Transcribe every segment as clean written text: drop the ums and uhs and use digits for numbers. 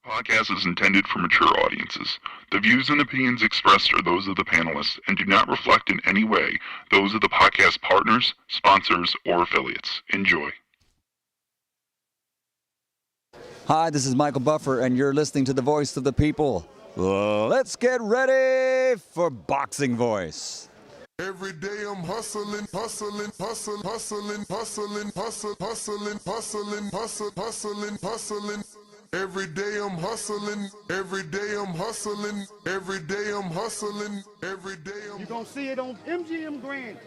Podcast is intended for mature audiences. The views and opinions expressed are those of the panelists and do not reflect in any way those of the podcast partners, sponsors, or affiliates. Enjoy. Hi, this is Michael Buffer, and you're listening to the Voice of the People. Let's get ready for Boxing Voice. Every day I'm hustling. Every day I'm hustling. You're going to see it on MGM Grand.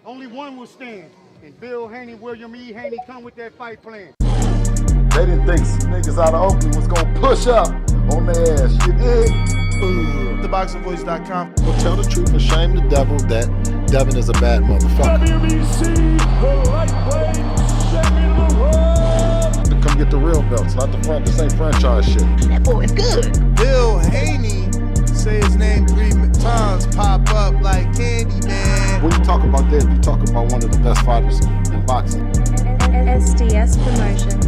Only one will stand. And Bill Haney, William E. Haney come with that fight plan. They didn't think niggas out of Oakland was gonna push up on their ass. You dig? TheBoxingVoice.com. Well, tell the truth and shame the devil that Devin is a bad motherfucker. WBC, the lightweight champion of the world. To come get the real belts, not this ain't franchise shit. That boy is good. Bill Haney, say his name 3 times, pop up like candy, man. When you talk about that, you talk about one of the best fighters in boxing. SDS Promotions.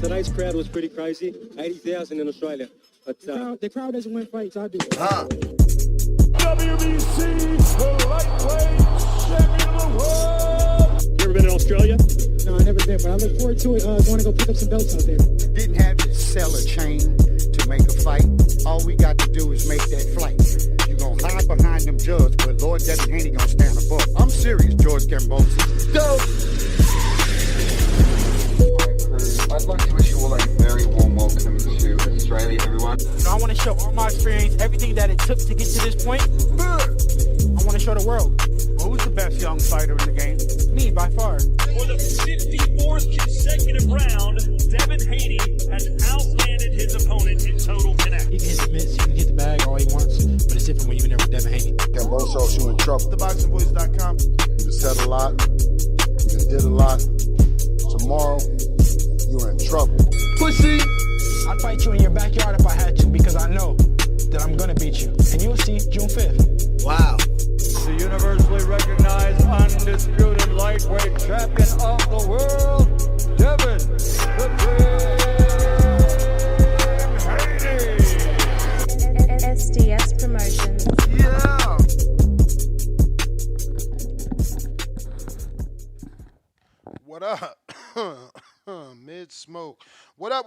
Tonight's crowd was pretty crazy. 80,000 in Australia. But the crowd doesn't win fights, I do. WBC, the lightweight champion of the world. You ever been in Australia? No, I never been, but I look forward to it. Going to go pick up some belts out there. Didn't have to sell a chain to make a fight. All we got to do is make that flight. You're going to hide behind them judges, but Lord Devin Haney going to stand above. I'm serious, George Cambosis. Go! I'd like to wish you all a very warm welcome to Australia, everyone. I want to show all my experience, everything that it took to get to this point. I want to show the world. Well, who's the best young fighter in the game? Me, by far. For the 54th consecutive round, Devin Haney has outlanded his opponent in total connect. He can hit the mitts, he can hit the bag all he wants, but it's different when you're in there with Devin Haney. Cambosos, you in trouble. TheBoxingVoice.com. You said a lot. You did a lot. Tomorrow, you're in trouble. Pussy! I'd fight you in your backyard if I had to, because I know that I'm gonna beat you. And you'll see June 5th. Wow. The universally recognized, undisputed lightweight champion of the world, Devin the Dream Haney. SDS Promotions. Yeah. What up? Mid-smoke. What up?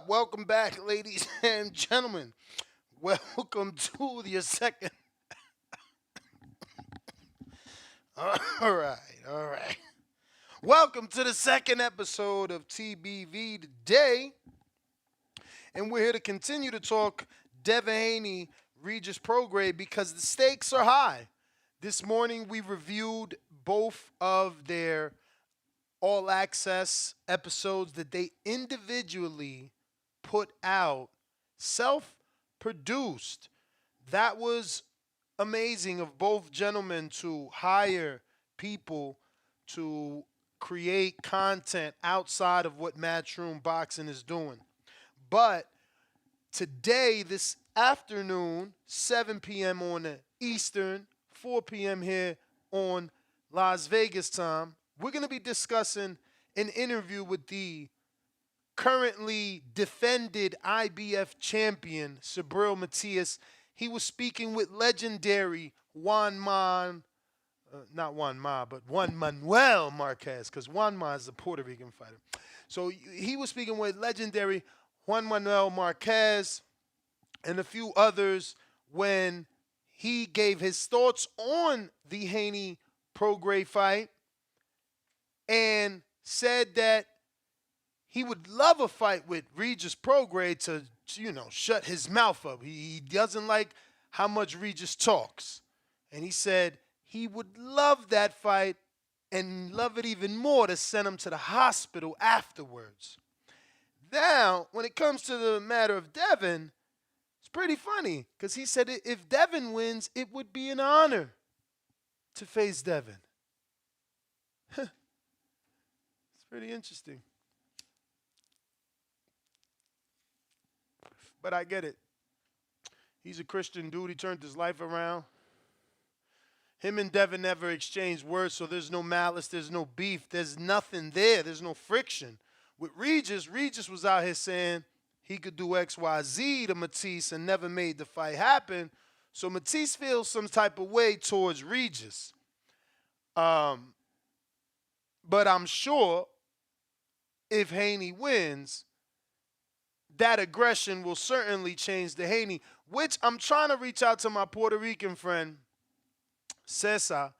Welcome back, ladies and gentlemen. Welcome to your second. All right. Welcome to the second episode of TBV today. And we're here to continue to talk Devin Haney, Regis Prograis, because the stakes are high. This morning we reviewed both of their All Access episodes that they individually put out, self-produced. That was amazing of both gentlemen to hire people to create content outside of what Matchroom Boxing is doing. But today, this afternoon, 7 p.m. on the Eastern, 4 p.m. here on Las Vegas time, we're going to be discussing an interview with the currently defended IBF champion, Subriel Matías. He was speaking with legendary Juan Manuel Marquez, because Juan Ma is a Puerto Rican fighter. So he was speaking with legendary Juan Manuel Marquez and a few others when he gave his thoughts on the Haney Prograis fight, and said that he would love a fight with Regis Prograis to, shut his mouth up. He doesn't like how much Regis talks. And he said he would love that fight and love it even more to send him to the hospital afterwards. Now, when it comes to the matter of Devin, it's pretty funny because he said if Devin wins, it would be an honor to face Devin. Pretty interesting. But I get it. He's a Christian dude. He turned his life around. Him and Devin never exchanged words, so there's no malice, there's no beef, there's nothing there, there's no friction. With Regis was out here saying he could do X, Y, Z to Matías and never made the fight happen. So Matías feels some type of way towards Regis. But I'm sure if Haney wins, that aggression will certainly change to Haney, which I'm trying to reach out to my Puerto Rican friend, Cesar.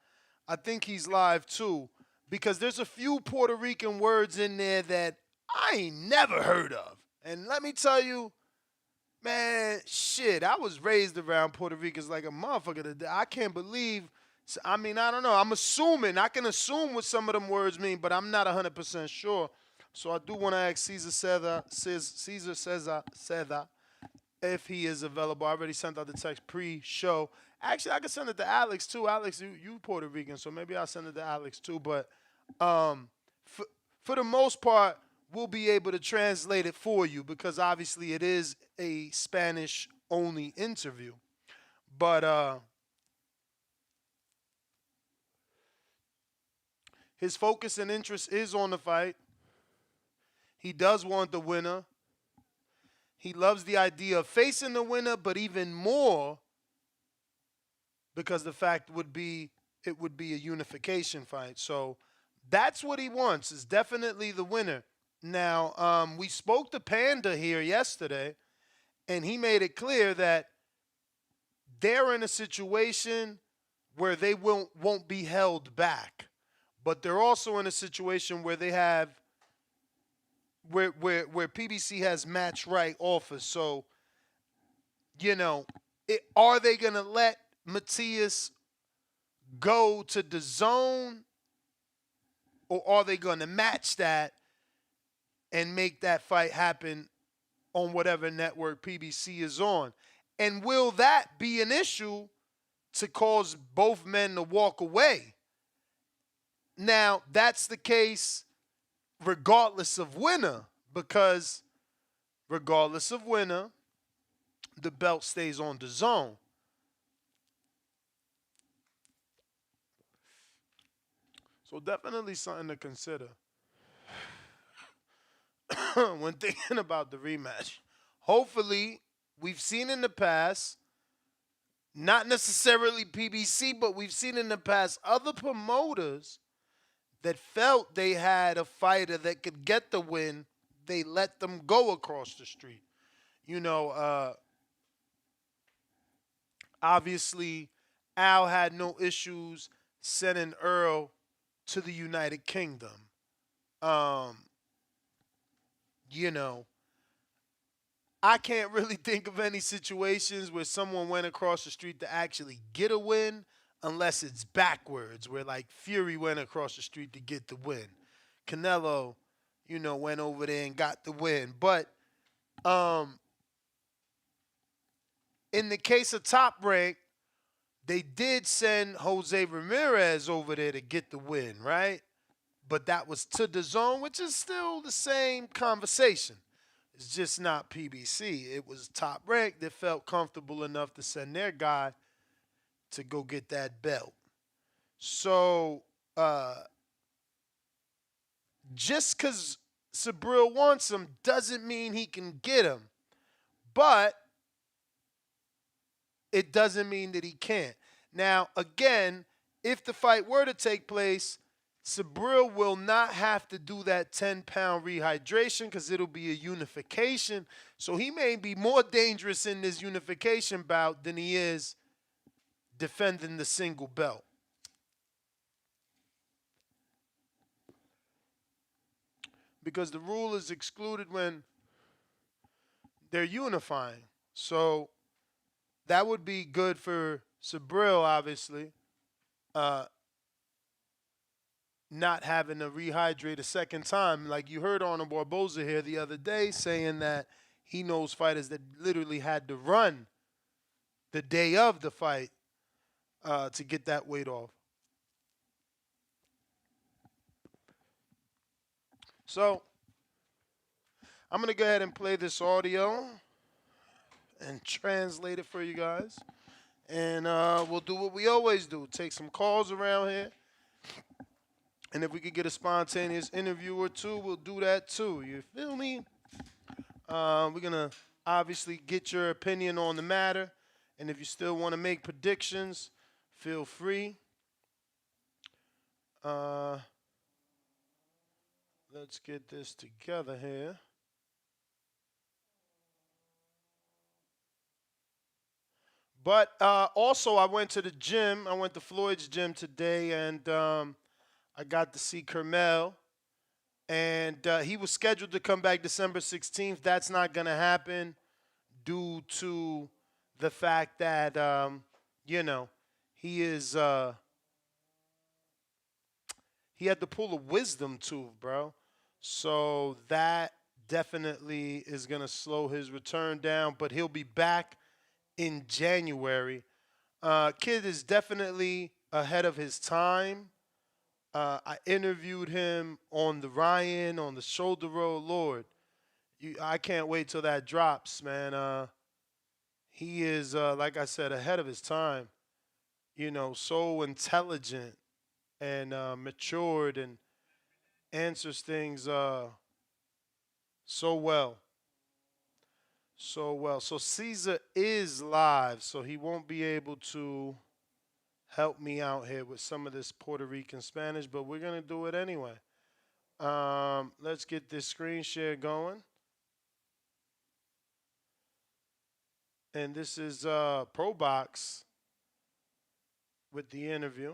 I think he's live too, because there's a few Puerto Rican words in there that I ain't never heard of. And let me tell you, man, shit, I was raised around Puerto Ricans like a motherfucker. I can't believe, I mean, I don't know. I'm assuming, I can assume what some of them words mean, but I'm not 100% sure. So I do want to ask Cesar if he is available. I already sent out the text pre-show. Actually, I can send it to Alex too. Alex, you Puerto Rican, so maybe I'll send it to Alex too. But for the most part, we'll be able to translate it for you because obviously it is a Spanish-only interview. But his focus and interest is on the fight. He does want the winner. He loves the idea of facing the winner, but even more because the fact would be it would be a unification fight. So that's what he wants, is definitely the winner. Now, we spoke to Panda here yesterday, and he made it clear that they're in a situation where they won't be held back. But they're also in a situation where they have where PBC has match right offers. So, you know, are they going to let Matías go to the zone, or are they going to match that and make that fight happen on whatever network PBC is on? And will that be an issue to cause both men to walk away? Now, that's the case regardless of winner, because regardless of winner, the belt stays on the zone. So definitely something to consider when thinking about the rematch. Hopefully, we've seen in the past, not necessarily PBC, but we've seen in the past other promoters that felt they had a fighter that could get the win, they let them go across the street. You know, obviously, Al had no issues sending Earl to the United Kingdom. You know, I can't really think of any situations where someone went across the street to actually get a win, unless it's backwards, where like Fury went across the street to get the win. Canelo, you know, went over there and got the win. But in the case of Top Rank, they did send Jose Ramirez over there to get the win, right? But that was to the zone, which is still the same conversation. It's just not PBC. It was Top Rank that felt comfortable enough to send their guy to go get that belt. So, just because Subriel wants him doesn't mean he can get him. But it doesn't mean that he can't. Now, again, if the fight were to take place, Subriel will not have to do that 10-pound rehydration because it'll be a unification. So he may be more dangerous in this unification bout than he is defending the single belt. Because the rule is excluded when they're unifying. So that would be good for Subriel, obviously, not having to rehydrate a second time. Like you heard Arnold Barboza here the other day saying that he knows fighters that literally had to run the day of the fight to get that weight off. So I'm going to go ahead and play this audio and translate it for you guys. And we'll do what we always do. Take some calls around here. And if we could get a spontaneous interview or two, we'll do that too. You feel me? We're going to obviously get your opinion on the matter. And if you still want to make predictions, feel free. Let's get this together here. But also, I went to the gym. I went to Floyd's gym today, and I got to see Kermel. And he was scheduled to come back December 16th. That's not going to happen due to the fact that, he is he had to pull a wisdom tooth, bro. So that definitely is going to slow his return down, but he'll be back in January. Kid is definitely ahead of his time. I interviewed him on the Ryan, on the Shoulder Road. Lord, I can't wait till that drops, man. He is, like I said, ahead of his time. So intelligent and matured and answers things so well. So well. So Caesar is live, so he won't be able to help me out here with some of this Puerto Rican Spanish, but we're going to do it anyway. Let's get this screen share going. And this is ProBox with the interview.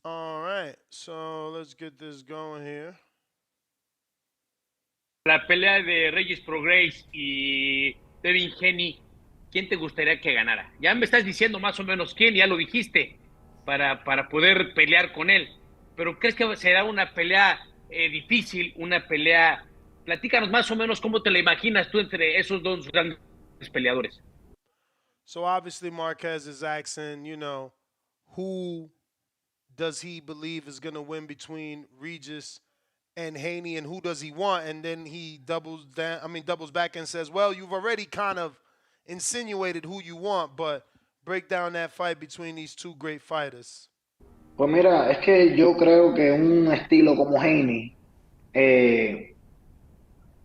All right, so let's get this going here. La pelea de Regis Prograis y Devin Haney, ¿quién te gustaría que ganara? Ya me estás diciendo más o menos quién, ya lo dijiste, para poder pelear con él. Pero ¿crees que será una pelea difícil, una pelea? Platícanos más o menos cómo te la imaginas tú entre esos dos grandes peleadores. So obviously Marquez is asking, who does he believe is going to win between Regis and Haney, and who does he want? And then he doubles back and says, well, you've already kind of insinuated who you want, but break down that fight between these two great fighters. Pues mira, es que yo creo que un estilo como Haney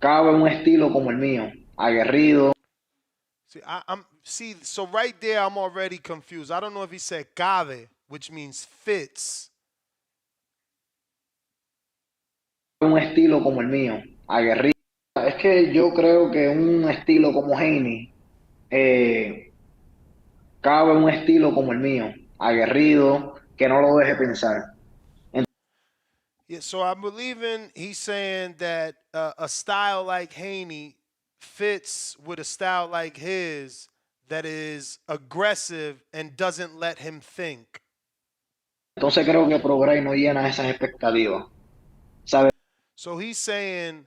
cabe un estilo como el mío, aguerrido. So right there I'm already confused. I don't know if he said cabe, which means fits. Un estilo como el mío, aguerrido. Es que yo creo que un estilo como Haney cabe un estilo como el mío, aguerrido, que no lo deje pensar. Yeah, so I'm believing he's saying that a style like Haney fits with a style like his that is aggressive and doesn't let him think. Entonces creo que Prograis no llena esas expectativas. ¿Sabe? So he's saying,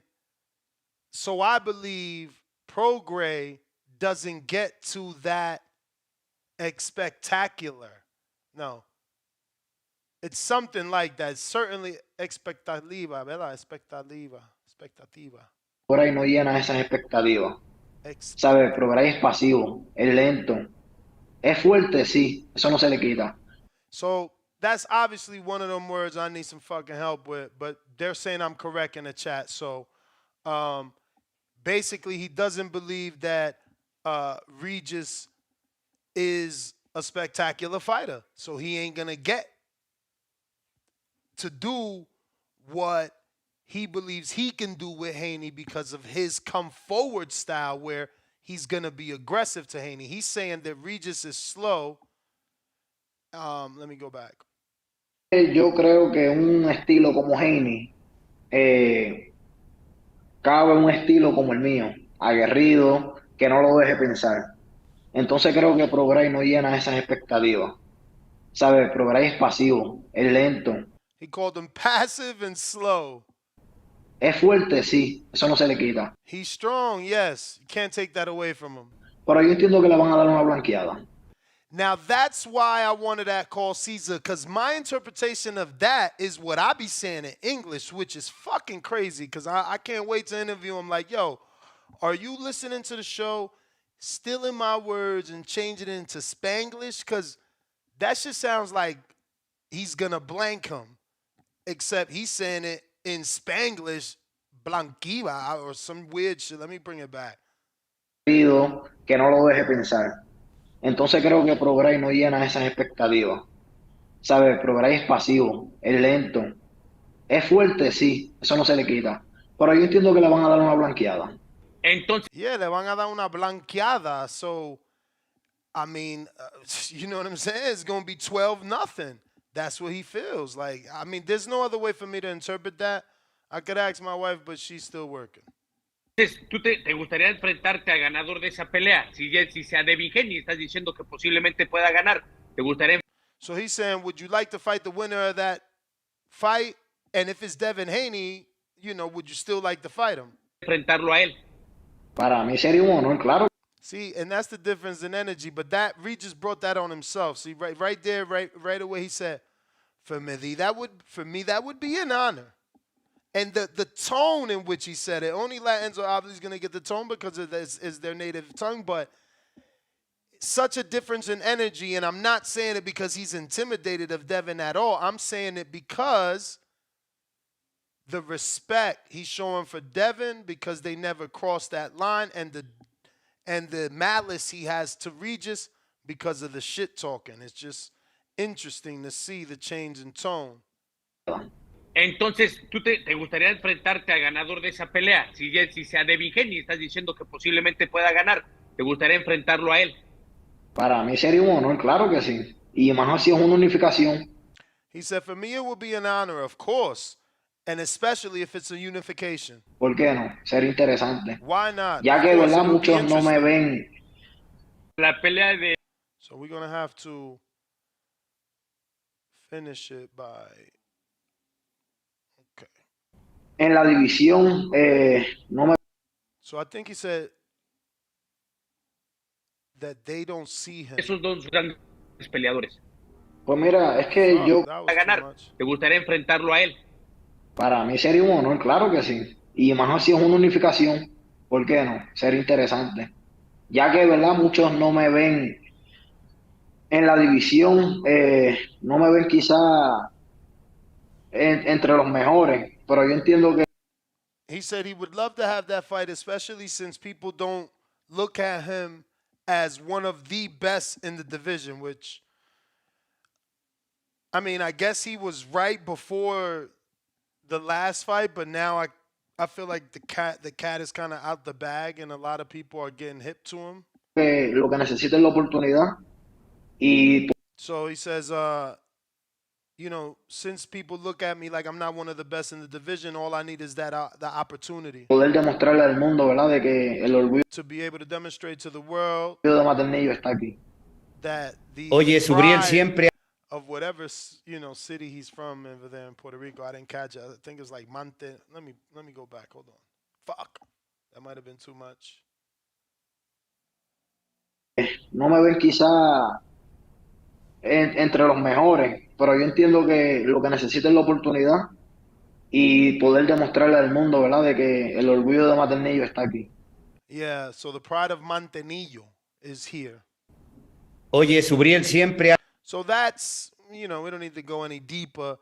so I believe Prograis doesn't get to that spectacular. No. It's something like that. Certainly expectativa, ¿verdad? Expectativa. Prograis no llena esas expectativas. ¿Sabe? Prograis es pasivo, es lento. Es fuerte, sí. Eso no se le quita. So that's obviously one of them words I need some fucking help with, but they're saying I'm correct in the chat. So basically he doesn't believe that Regis is a spectacular fighter. So he ain't going to get to do what he believes he can do with Haney because of his come forward style where he's going to be aggressive to Haney. He's saying that Regis is slow. Let me go back. Yo creo que un estilo como Haney cabe un estilo como el mío, aguerrido, que no lo deje pensar. Entonces creo que Prograis no llena esas expectativas. ¿Sabe? Prograis es pasivo, es lento. He called him passive and slow. Es fuerte, sí. Eso no se le quita. He's strong, yes. You can't take that away from him. Pero yo entiendo que le van a dar una blanqueada. Now, that's why I wanted that call Caesar, because my interpretation of that is what I be saying in English, which is fucking crazy, because I can't wait to interview him like, yo, are you listening to the show stealing my words and changing it into Spanglish? Because that shit sounds like he's gonna blank him, except he's saying it in Spanglish, blanquiva, or some weird shit. Let me bring it back. Que no lo deje pensar. Entonces creo que Prograis no llena esas expectativas. ¿Sabes? Prograis es pasivo, es lento, es fuerte, sí, eso no se le quita. Pero yo entiendo que le van a dar una blanqueada. Entonces, Yeah, le van a dar una blanqueada. So, I mean, you know what I'm saying? It's going to be 12-0. That's what he feels. Like, I mean, there's no other way for me to interpret that. I could ask my wife, but she's still working. ¿tú te gustaría enfrentarte al ganador de esa pelea? Si sea Devin Haney, estás diciendo que posiblemente pueda ganar. ¿Te gustaría So he's saying, would you like to fight the winner of that fight? And if it's Devin Haney, you know, would you still like to fight him? enfrentarlo a él? Para mí sería un honor, claro. See, and that's the difference in energy. But that Regis brought that on himself. See, right there, right away, he said, for me, that would be an honor. And the tone in which he said it, only Latins are obviously going to get the tone because it's their native tongue, but such a difference in energy. And I'm not saying it because he's intimidated of Devin at all. I'm saying it because the respect he's showing for Devin, because they never crossed that line, and the malice he has to Regis because of the shit talking. It's just interesting to see the change in tone. Entonces, ¿tú te gustaría enfrentarte al ganador de esa pelea? Si sea Devin Haney, estás diciendo que posiblemente pueda ganar. ¿Te gustaría enfrentarlo a él? Para mí sería un honor, claro que sí. Y más así es una unificación. He said, for me, it would be an honor, of course. And especially if it's a unification. ¿Por qué no? Sería interesante. Why not? Ya que, ¿verdad? Muchos no me ven. La pelea de... So we're going to have to finish it by... Okay. En la división, no me... So I think he said that they don't see him. Esos dos grandes peleadores. Pues mira, es que yo... A ganar. ¿Te gustaría enfrentarlo a él? Para mí sería un honor, claro que sí. Y más así es una unificación. ¿Por qué no? Sería interesante. Ya que, ¿verdad? Muchos no me ven en la división, no me ven quizá entre los mejores, pero yo entiendo que... He said he would love to have that fight, especially since people don't look at him as one of the best in the division, which, I mean, I guess he was right before the last fight, but now I feel like the cat is kind of out the bag, and a lot of people are getting hip to him. Lo que necesita es la oportunidad. Y... So he says, you know, since people look at me like I'm not one of the best in the division, all I need is that the opportunity. Poder demostrarle al mundo, ¿verdad? De que el orgullo to be able to demonstrate to the world de Maternillo está aquí. That the Oye, Subriel siempre of whatever, you know, city he's from over there in Puerto Rico. I didn't catch it. I think it's like Monte. Let me go back. Hold on. Fuck. That might have been too much. No me ven quizá entre los mejores, pero yo entiendo que lo que necesita es la oportunidad y poder demostrarle al mundo, ¿verdad? De que el orgullo de Maternillo está aquí. Yeah, so the pride of Mantenillo is here. Oye, Subriel siempre... So that's, you know, we don't need to go any deeper.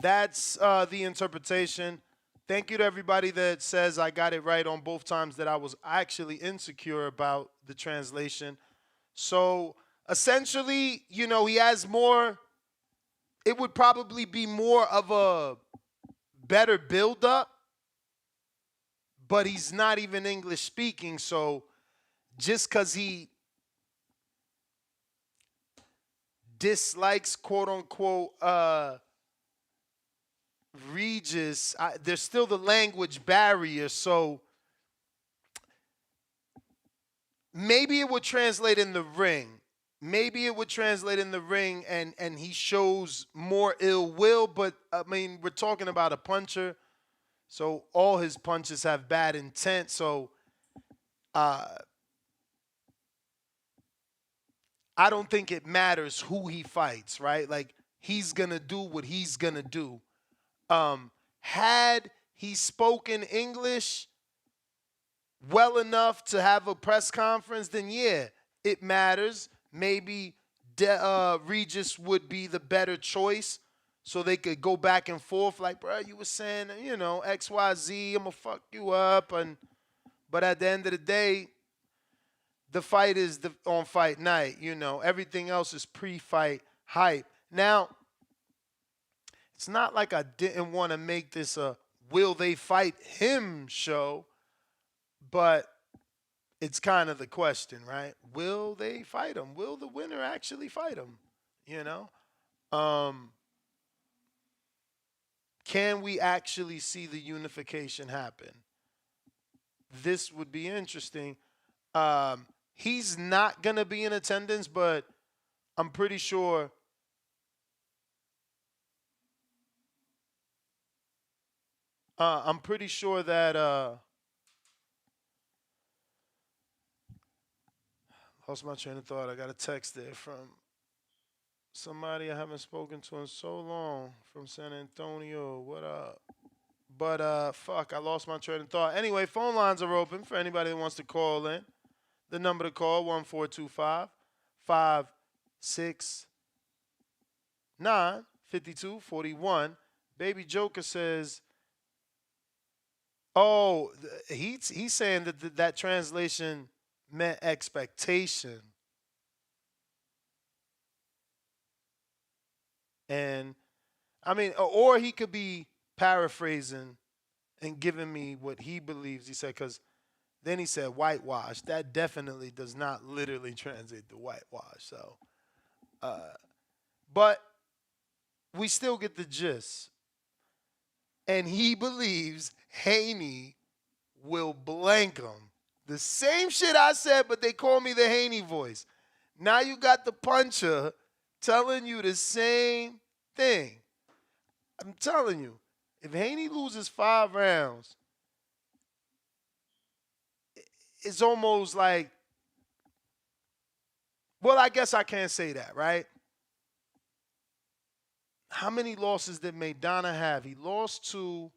That's the interpretation. Thank you to everybody that says I got it right on both times that I was actually insecure about the translation. So essentially, you know, he has more, it would probably be more of a better build-up, but he's not even English speaking, so just because he dislikes, quote-unquote, Regis, there's still the language barrier, so maybe it would translate in the ring. Maybe it would translate in the ring and he shows more ill will, but I mean, we're talking about a puncher, so all his punches have bad intent, so I don't think it matters who he fights, right? Like, he's going to do what he's going to do. Had he spoken English, well enough to have a press conference, then yeah, it matters. Maybe Regis would be the better choice so they could go back and forth like, bro, you were saying, X, Y, Z, I'm going to fuck you up. But at the end of the day, the fight is on fight night. Everything else is pre-fight hype. Now, it's not like I didn't want to make this a will they fight him show, but it's kind of the question, right? Will they fight him? Will the winner actually fight him? Can we actually see the unification happen? This would be interesting. He's not going to be in attendance, but I'm pretty sure that lost my train of thought. I got a text there from somebody I haven't spoken to in so long from San Antonio. What up? But fuck, I lost my train of thought. Anyway, phone lines are open for anybody that wants to call in. The number to call, 1425-569-5241. Baby Joker says, oh, he's saying that translation meant expectation. And, I mean, or he could be paraphrasing and giving me what he believes. He said, because then he said whitewash. That definitely does not literally translate to whitewash. So, but we still get the gist. And he believes Haney will blank him. The same shit I said, but they call me the Haney voice. Now you got the puncher telling you the same thing. I'm telling you, if Haney loses 5 rounds, it's almost like, well, I guess I can't say that, right? How many losses did Maidana have? He lost to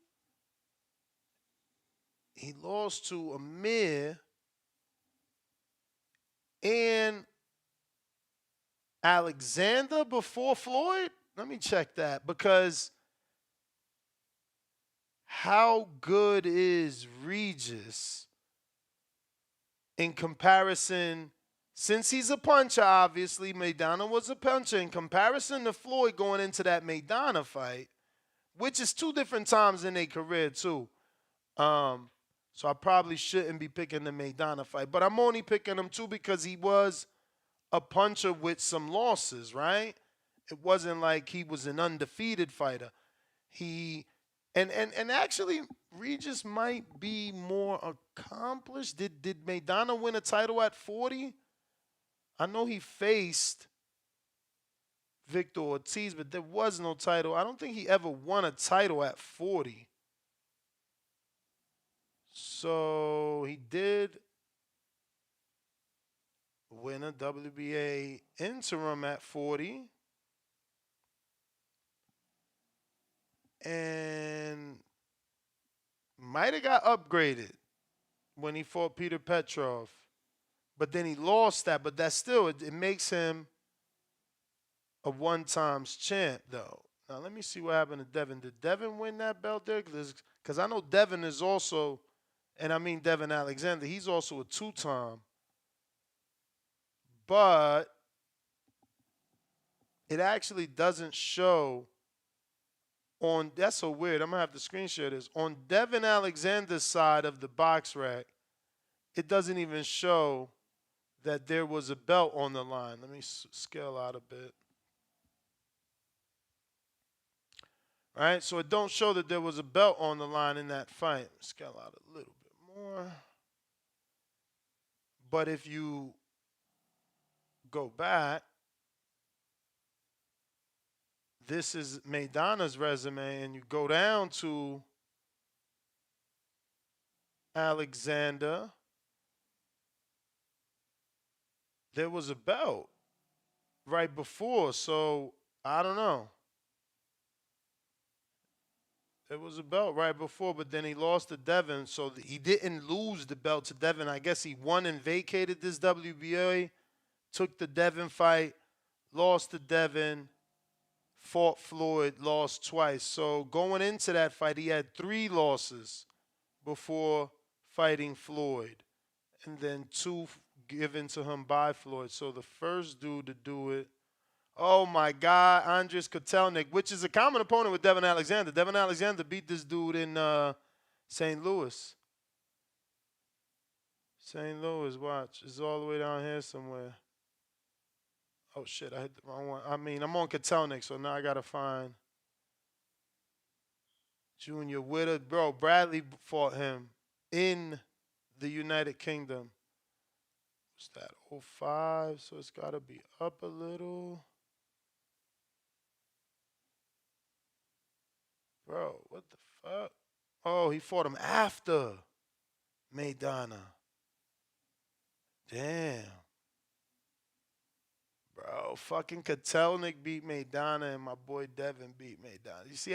Amir and Alexander before Floyd? Let me check that, because how good is Regis in comparison? Since he's a puncher, obviously, Maidana was a puncher. In comparison to Floyd going into that Maidana fight, which is 2 different times in their career, too. So I probably shouldn't be picking the Maidana fight. But I'm only picking him, too, because he was a puncher with some losses, right? It wasn't like he was an undefeated fighter. And actually, Regis might be more accomplished. Did Maidana win a title at 40? I know he faced Victor Ortiz, but there was no title. I don't think he ever won a title at 40. So he did win a WBA interim at 40. And might have got upgraded when he fought Peter Petrov. But then he lost that. But that still, it makes him a one-times champ, though. Now, let me see what happened to Devin. Did Devin win that belt there? Because I know Devin is also, and I mean Devin Alexander, he's also a 2-time. But it actually doesn't show on, that's so weird. I'm going to have to screen share this. On Devin Alexander's side of the box rack, it doesn't even show that there was a belt on the line. Let me scale out a bit. All right, so it don't show that there was a belt on the line in that fight. Scale out a little bit more. But if you go back, this is Maidana's resume, and you go down to Alexander, there was a belt right before, so I don't know. It was a belt right before, but then he lost to Devin, so he didn't lose the belt to Devin. I guess he won and vacated this WBA, took the Devin fight, lost to Devin, fought Floyd, lost twice. So going into that fight, he had 3 losses before fighting Floyd, and then 2 given to him by Floyd. So the first dude to do it, oh my God, Andres Kotelnik, which is a common opponent with Devin Alexander. Devin Alexander beat this dude in St. Louis. St. Louis, watch. It's all the way down here somewhere. Oh shit, I hit the wrong one. I mean, I'm on Kotelnik, so now I gotta find Junior Witter. Bro, Bradley fought him in the United Kingdom. What's that? 05, so it's gotta be up a little. Bro, what the fuck? Oh, he fought him after Maidana. Damn. Bro, fucking Kotelnik beat Maidana and my boy Devin beat Maidana. You see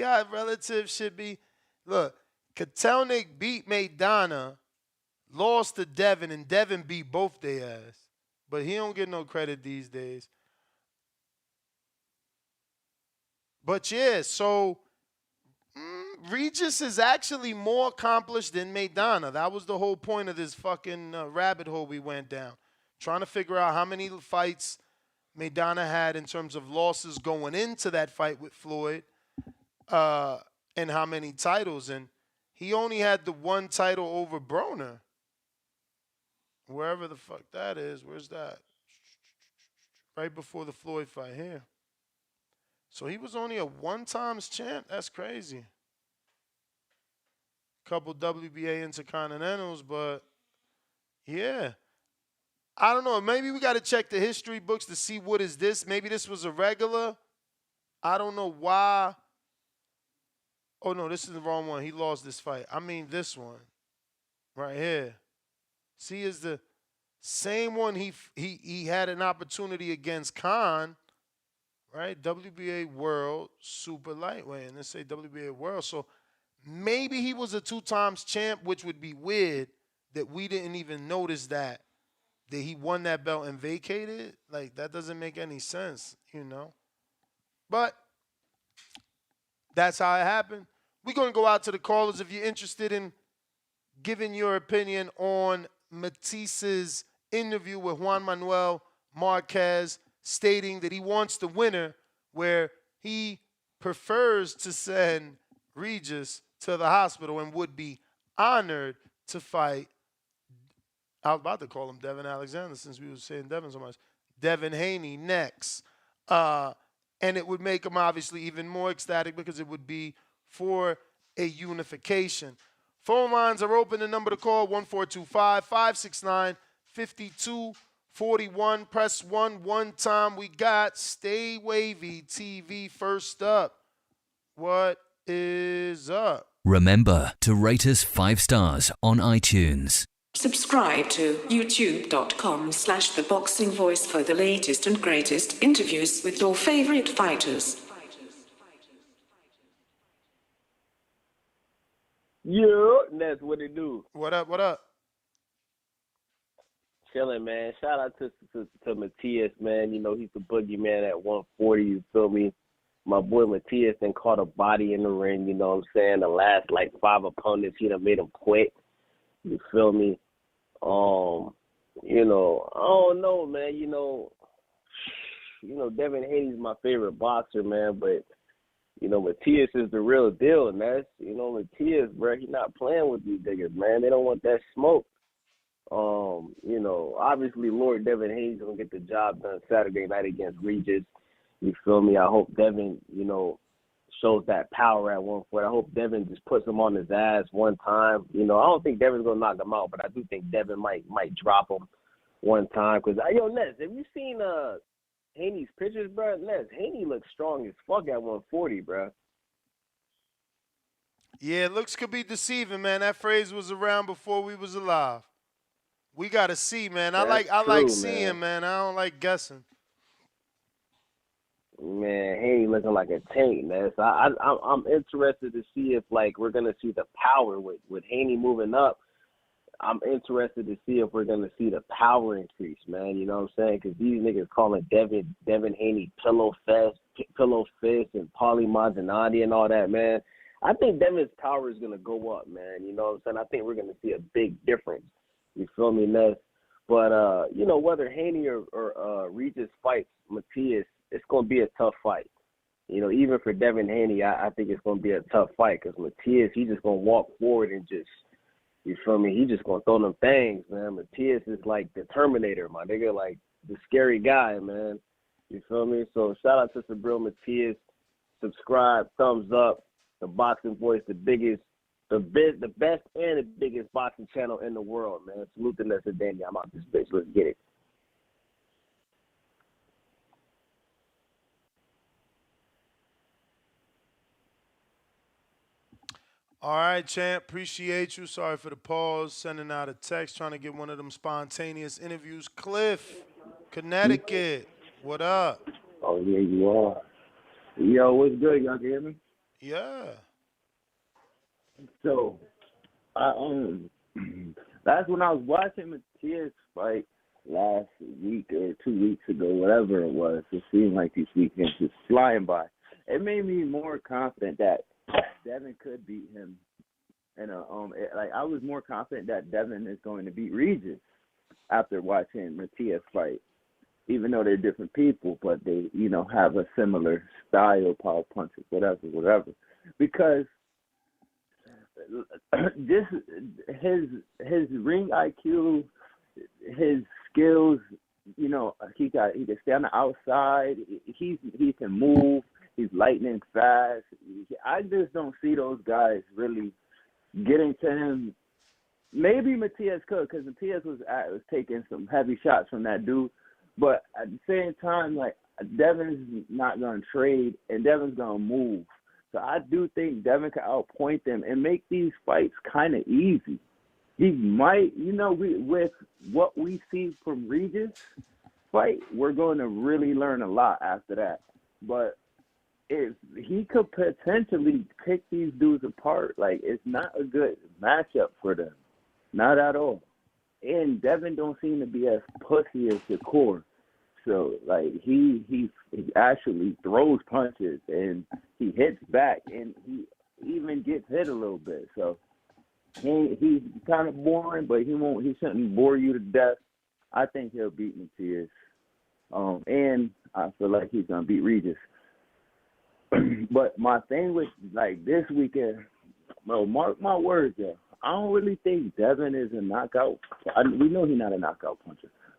how relative should be? Look, Kotelnik beat Maidana, lost to Devin, and Devin beat both their ass. But he don't get no credit these days. But yeah, so Regis is actually more accomplished than Maidana. That was the whole point of this fucking rabbit hole we went down. Trying to figure out how many fights Maidana had in terms of losses going into that fight with Floyd and how many titles. And he only had the 1 title over Broner. Wherever the fuck that is. Where's that? Right before the Floyd fight here. So he was only a 1-time champ. That's crazy. Couple WBA Intercontinentals, but yeah. I don't know. Maybe we got to check the history books to see what is this. Maybe this was a regular. I don't know why. Oh, no, this is the wrong one. He lost this fight. I mean this one right here. See, is the same one he had an opportunity against Khan. Right? WBA World Super Lightweight. And they say WBA World. So maybe he was a 2-time champ, which would be weird that we didn't even notice that he won that belt and vacated. Like, that doesn't make any sense, you know. But that's how it happened. We're going to go out to the callers. If you're interested in giving your opinion on Matisse's interview with Juan Manuel Marquez, stating that he wants the winner, where he prefers to send Regis to the hospital and would be honored to fight. I was about to call him Devin Alexander since we were saying Devin so much. Devin Haney next. And it would make him obviously even more ecstatic because it would be for a unification. Phone lines are open. The number to call, 1425-569-5241. Press 1 time. We got Stay Wavy TV first up. What is up? Remember to rate us 5 stars on iTunes. Subscribe to youtube.com/theboxingvoice for the latest and greatest interviews with your favorite fighters. Yeah, that's what it do. What up, what up? Chilling, man. Shout out to Matias, man. You know, he's the boogeyman at 140, you feel me? My boy Matias then caught a body in the ring, you know what I'm saying? The last, 5 opponents, he done made him quit. You feel me? You know, I don't know, man. You know, Devin Haney's my favorite boxer, man, but you know, Matias is the real deal, and that's, you know, Matias, bro, he not playing with these niggas, man. They don't want that smoke. You know, obviously Lord Devin Haney's gonna get the job done Saturday night against Regis. You feel me? I hope Devin, you know, shows that power at 140. I hope Devin just puts him on his ass one time. You know, I don't think Devin's gonna knock him out, but I do think Devin might drop him one time. Cause Ness, have you seen Haney's pictures, bro? Ness, Haney looks strong as fuck at 140, bro. Yeah, looks could be deceiving, man. That phrase was around before we was alive. We gotta see, man. I like seeing, man. I don't like guessing. Man, Haney looking like a tank, man. So I'm interested to see if like we're gonna see the power with Haney moving up. I'm interested to see if we're gonna see the power increase, man. You know what I'm saying? Because these niggas calling Devin Haney pillow fist, and Paulie Malignaggi and all that, man. I think Devin's power is gonna go up, man. You know what I'm saying? I think we're gonna see a big difference. You feel me, Ness? But you know, whether Haney or Regis fights Matías, it's gonna be a tough fight. You know, even for Devin Haney, I think it's gonna be a tough fight because Matías, he's just gonna walk forward and just. You feel me? He just gonna throw them things, man. Matías is like the Terminator, my nigga, like the scary guy, man. You feel me? So shout out to Subriel Matías. Subscribe, thumbs up. The Boxing Voice, the best and the biggest boxing channel in the world, man. Salute to Nessa Danny. I'm out this bitch. Let's get it. All right, champ. Appreciate you. Sorry for the pause. Sending out a text, trying to get one of them spontaneous interviews. Cliff, Connecticut. What up? Oh, yeah, you are. Yo, what's good? Y'all can hear me? Yeah. So, that's when I was watching Matías fight last week or 2 weeks ago, whatever it was. It seemed like these weekends just flying by. It made me more confident that Devin could beat him. And I was more confident that Devin is going to beat Regis after watching Matías fight, even though they're different people, but they, you know, have a similar style, power punches, whatever. Because this his ring IQ, his skills, you know, he can stay on the outside. He can move. He's lightning fast. I just don't see those guys really getting to him. Maybe Matías could, because Matías was taking some heavy shots from that dude. But at the same time, like, Devin's not going to trade, and Devin's going to move. So I do think Devin can outpoint them and make these fights kind of easy. He might, you know, with what we see from Regis fight, we're going to really learn a lot after that. But if he could potentially pick these dudes apart, like, it's not a good matchup for them. Not at all. And Devin don't seem to be as pussy as Shakur. So, like, he actually throws punches and he hits back and he even gets hit a little bit. So he's kind of boring, but he shouldn't bore you to death. I think he'll beat Matías. And I feel like he's gonna beat Regis. But my thing with, like, this weekend, bro, mark my words, yo, I don't really think Devin is a knockout. We know he's not a knockout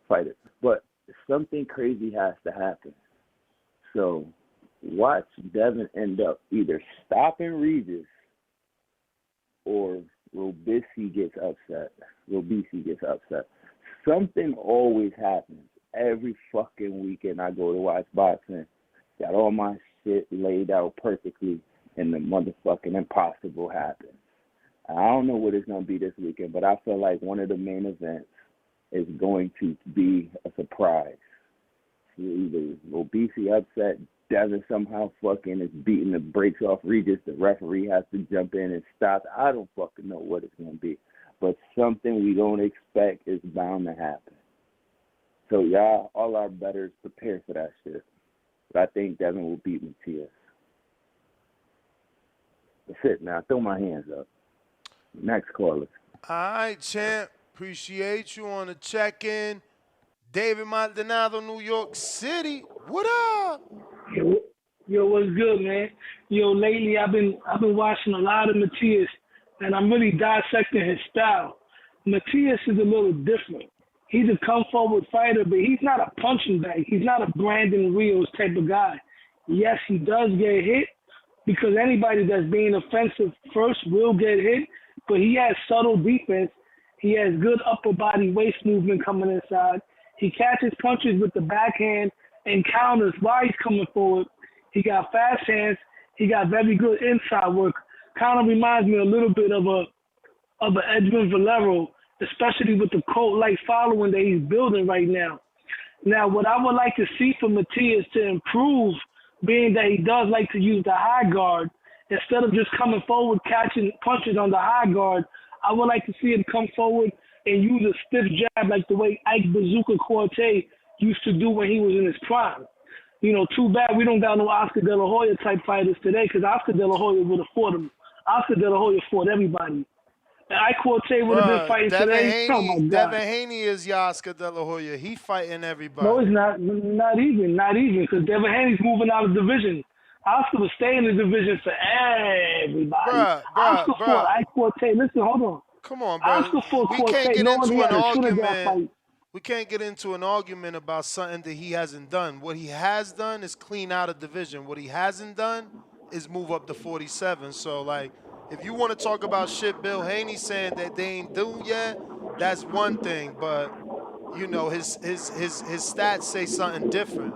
fighter, but something crazy has to happen. So watch Devin end up either stopping Regis or Robeisy gets upset. Something always happens. Every fucking weekend I go to watch boxing. Got all my shit laid out perfectly, and the motherfucking impossible happens. I don't know what it's going to be this weekend, but I feel like one of the main events is going to be a surprise. Either Robeisy upset, Devin somehow fucking is beating the brakes off Regis, the referee has to jump in and stop. I don't fucking know what it's going to be, but something we don't expect is bound to happen. So y'all, all our bettors, prepare for that shit. But I think Devin will beat Matías. That's it, now. Throw my hands up. Next caller. All right, champ. Appreciate you on the check-in. David Maldonado, New York City. What up? Yo, what's good, man? Yo, lately I've been watching a lot of Matías, and I'm really dissecting his style. Matías is a little different. He's a come-forward fighter, but he's not a punching bag. He's not a Brandon Rios type of guy. Yes, he does get hit, because anybody that's being offensive first will get hit, but he has subtle defense. He has good upper body waist movement coming inside. He catches punches with the backhand and counters while he's coming forward. He got fast hands. He got very good inside work. Kind of reminds me a little bit of a Edwin Valero, especially with the cult-like following that he's building right now. Now, what I would like to see for Matías to improve being that he does like to use the high guard, instead of just coming forward catching punches on the high guard, I would like to see him come forward and use a stiff jab like the way Ike Bazooka Corte used to do when he was in his prime. You know, too bad we don't got no Oscar De La Hoya type fighters today, because Oscar De La Hoya would have fought him. Oscar De La Hoya fought everybody. And Ike Corte would have been fighting today. Oh my God. Devin Haney is your Oscar De La Hoya. He fighting everybody. No, it's not. Not even. Because Devin Haney's moving out of division. Oscar was staying in the division for everybody. Oscar fought Ike Corte. Listen, hold on. Come on, bro. Oscar fought We Corte. can't get No one into had an a Trinidad argument. fight. We can't get into an argument about something that he hasn't done. What he has done is clean out a division. What he hasn't done is move up to 47. So, like, if you want to talk about shit Bill Haney saying that they ain't do yet, that's one thing. But you know, his stats say something different.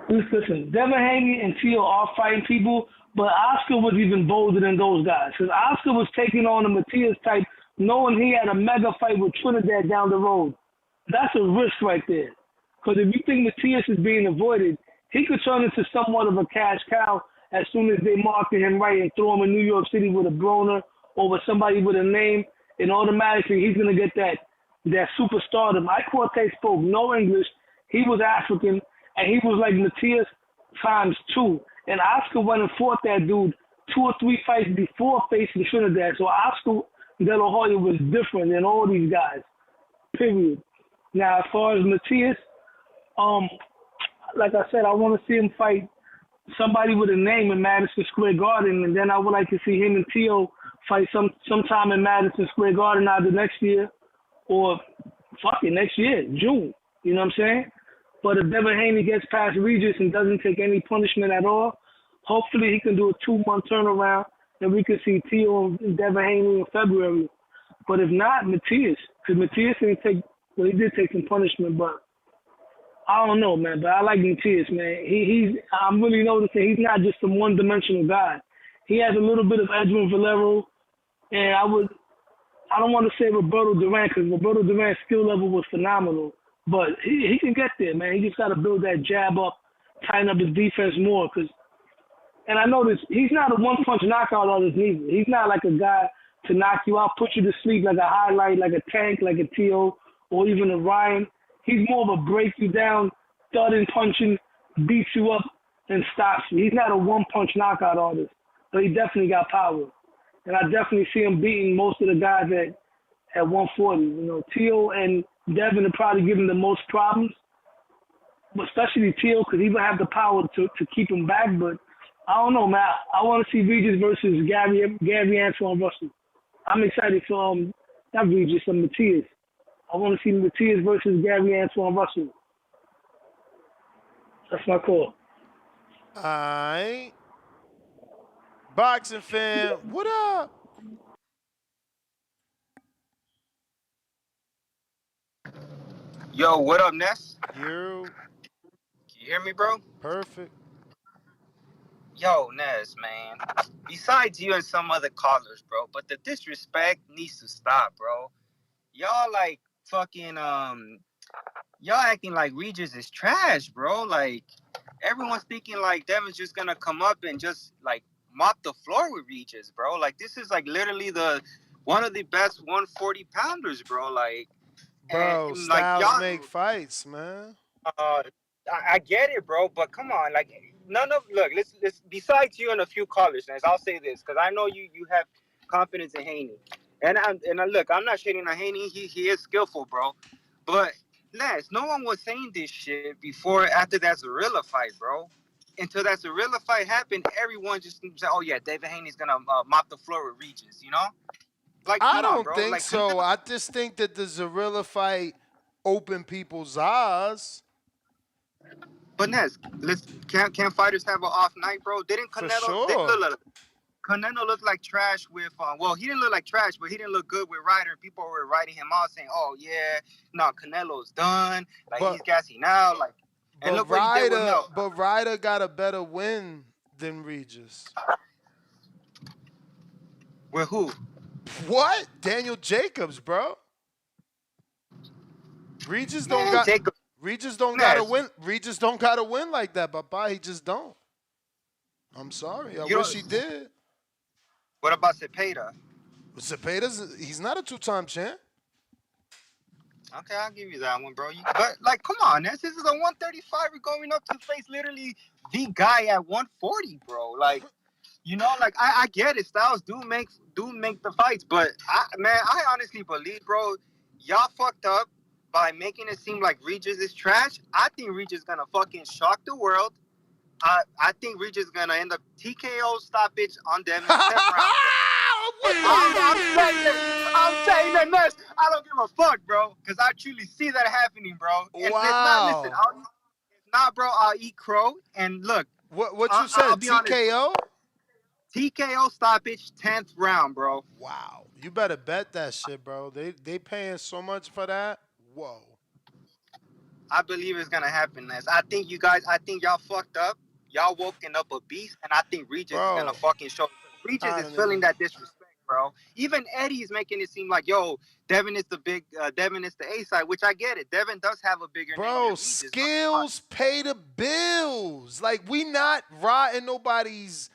Listen, Devin Haney and Tio are fighting people, but Oscar was even bolder than those guys. Because Oscar was taking on a Matias type, knowing he had a mega fight with Trinidad down the road. That's a risk right there. Because if you think Matias is being avoided, he could turn into somewhat of a cash cow as soon as they market him right and throw him in New York City with a Broner or with somebody with a name, and automatically he's going to get that superstardom. Ike Corte spoke no English. He was African, and he was like Matias times 2. And Oscar went and fought that dude 2 or 3 fights before facing Trinidad. So Oscar De La Hoya was different than all these guys, period. Now, as far as Matias, like I said, I want to see him fight somebody with a name in Madison Square Garden, and then I would like to see him and Tio fight sometime in Madison Square Garden either next year or next year, June. You know what I'm saying? But if Devin Haney gets past Regis and doesn't take any punishment at all, hopefully he can do a 2-month turnaround and we can see Tio and Devin Haney in February. But if not, Matias, because Matias didn't take, well, he did take some punishment, but I don't know, man. But I like Matias, man. I'm really noticing he's not just some one-dimensional guy. He has a little bit of Edwin Valero, and I don't want to say Roberto Duran, because Roberto Duran's skill level was phenomenal. But he can get there, man. He just got to build that jab up, tighten up his defense more. And I noticed he's not a one-punch knockout artist neither. He's not like a guy to knock you out, put you to sleep like a highlight, like a Tank, like a Tio, or even a Ryan. He's more of a break you down, thudding, punching, beats you up, and stops you. He's not a one-punch knockout artist, but he definitely got power. And I definitely see him beating most of the guys at 140. You know, Tio and Devin are probably giving the most problems, but especially Tio, because he would have the power to keep him back. But I don't know, man. I want to see Regis versus Gary Antoine Russell. I'm excited for not Regis, Matias. I want to see Matias versus Gary Antoine Russell. That's my call. All right. Boxing fan, what up? Yo, what up, Ness? You. Can you hear me, bro? Perfect. Yo, Ness, man. Besides you and some other callers, bro, but the disrespect needs to stop, bro. Y'all like fucking y'all acting like Regis is trash, bro. Like everyone's thinking like Devin's just gonna come up and just like mop the floor with Regis, bro. Like this is like literally one of the best 140 pounders, bro. Like, bro, and, styles like, make fights, man. I get it, bro, but come on, like let's besides you and a few callers, Ness, I'll say this because I know you have confidence in Haney, and look, I'm not shading on Haney. He is skillful, bro, but Ness, no one was saying this shit after that Zorilla fight, bro. Until that Zorilla fight happened, everyone just said, "Oh yeah, David Haney's gonna mop the floor with Regis," you know? Like, I come on, don't bro. think Like, so. I just think that the Zorilla fight opened people's eyes. But Ness, can't fighters have an off night, bro? Didn't Canelo? For sure. Canelo looked like trash with, well, he didn't look like trash, but he didn't look good with Ryder. People were writing him out saying, "Oh yeah, no, Canelo's done. Like he's gassing out." Like, and look what he did with Mel. But Ryder got a better win than Regis. With who? What? Daniel Jacobs, bro. Regis don't got. Regis don't gotta Ness, win. Regis don't gotta win like that, Papa. He just don't. I'm sorry. I you wish don't, he did. what about Cepeda? Cepeda's he's not a two-time champ. Okay, I'll give you that one, bro. But like, come on, Ness. This is a 135 going up to face literally the guy at 140, bro. Like, you know, like I get it. Styles do make the fights, but I honestly believe, bro, y'all fucked up by making it seem like Regis is trash. I think Regis is gonna fucking shock the world. I think Regis is gonna end up TKO stoppage on them in the 10th round, bro. I'm saying that, Ness. I don't give a fuck, bro, because I truly see that happening, bro. And Wow. if not, bro, I'll eat crow. And look, What you I'll said? be honest. TKO? TKO stoppage, 10th round, bro. Wow. You better bet that shit, bro. They paying so much for that. Whoa. I believe it's gonna happen, Ness. I think y'all fucked up. Y'all woken up a beast, and I think Regis is gonna fucking show. Regis is feeling that disrespect, bro. Even Eddie is making it seem like, yo, Devin is the A side, which I get it. Devin does have a bigger name than Bro, Regis, skills pay the bills. Like, we not rotting nobody's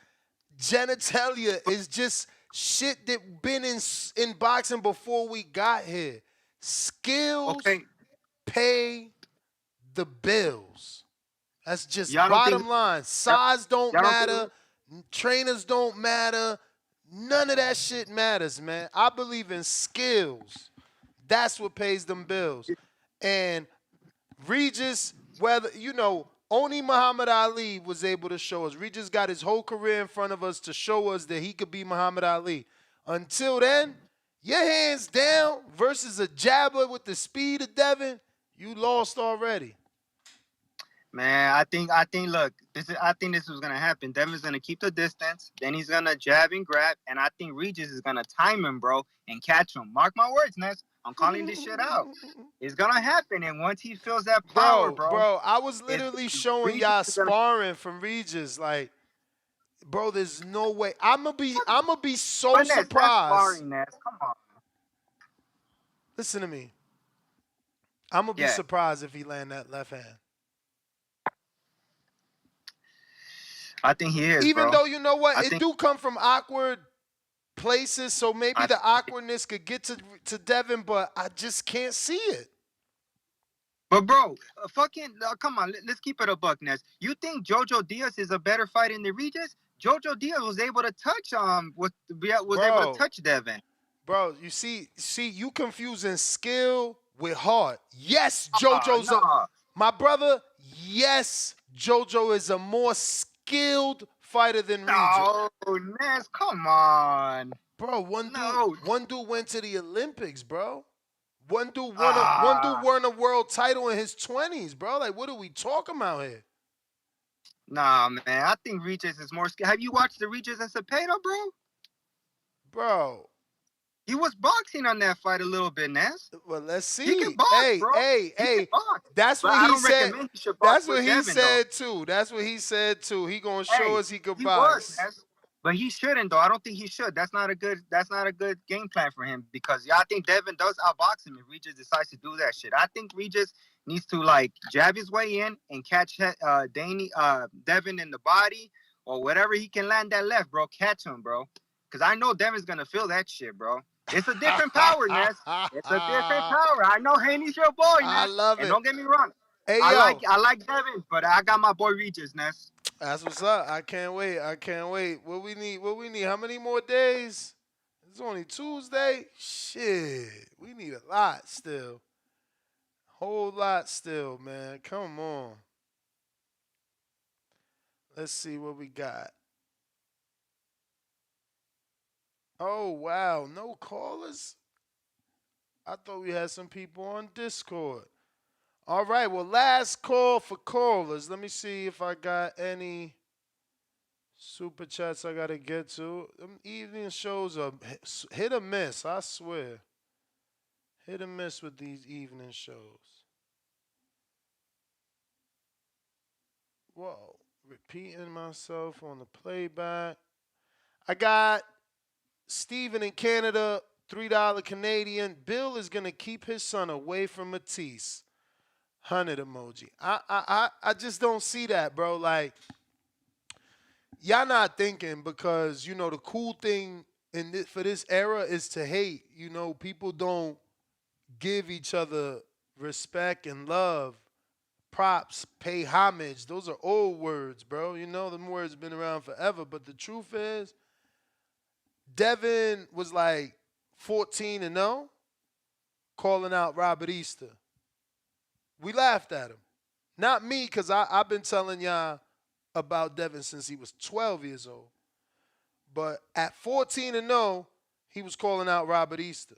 genitalia. It's just shit that been in boxing before we got here. Skills pay the bills. That's just bottom line. Size don't matter. Trainers don't matter. None of that shit matters, man. I believe in skills. That's what pays them bills. And Regis, only Muhammad Ali was able to show us. Regis got his whole career in front of us to show us that he could be Muhammad Ali. Until then, your hands down versus a jabber with the speed of Devin, you lost already. Man, I think look, I think this was gonna happen. Devin's gonna keep the distance, then he's gonna jab and grab, and I think Regis is gonna time him, bro, and catch him. Mark my words, Ness. I'm calling this shit out. It's gonna happen, and once he feels that power, bro, I was literally showing y'all sparring from Regis, like, bro, there's no way. I'ma be so surprised. That's sparring, Ness. Come on. Listen to me. I'ma be surprised if he land that left hand. I think he is, Even bro. though, you know what? It do come from awkward places, so maybe the awkwardness could get to Devin, but I just can't see it. But, bro, come on, let's keep it a buck, Ness. You think Jojo Diaz is a better fighter than Regis? Jojo Diaz was able to touch able to touch Devin. Bro, you see, you confusing skill with heart. Yes, Jojo's my brother. Yes, Jojo is a more skilled fighter than Regis. No, Ness, come on. Bro, one dude went to the Olympics, bro. One dude won a world title in his 20s, bro. Like, what are we talking about here? Nah, man. I think Regis is more skilled. Have you watched the Regis and Cepeda, bro? Bro. He was boxing on that fight a little bit, Ness. Well, let's see. He can box, bro. Hey. That's what he said. That's what he said, too. That's what he said, too. He gonna show us he could box. But he shouldn't, though. I don't think he should. That's not a good game plan for him, because I think Devin does outbox him if Regis decides to do that shit. I think Regis needs to, like, jab his way in and catch Devin in the body, or whatever he can land that left, bro. Catch him, bro. Because I know Devin's going to feel that shit, bro. It's a different power, Ness. It's a different power. I know Haney's your boy, Ness. I love it. And don't get me wrong. Hey, I like Devin, but I got my boy Regis, Ness. That's what's up. I can't wait. What we need? How many more days? It's only Tuesday. Shit. We need a lot still. Whole lot still, man. Come on. Let's see what we got. Oh, wow. No callers? I thought we had some people on Discord. All right. Well, last call for callers. Let me see if I got any super chats I got to get to. Them evening shows are hit or miss, I swear. Hit or miss with these evening shows. Whoa. Repeating myself on the playback. I got Steven in Canada, $3 Canadian. Bill is going to keep his son away from Matisse. 100 emoji. I just don't see that, bro. Like, y'all not thinking because, you know, the cool thing for this era is to hate. You know, people don't give each other respect and love, props, pay homage. Those are old words, bro. You know, them words been around forever. But the truth is, Devin was like 14-0, calling out Robert Easter. We laughed at him. Not me, because I've been telling y'all about Devin since he was 12 years old. But at 14-0, he was calling out Robert Easter.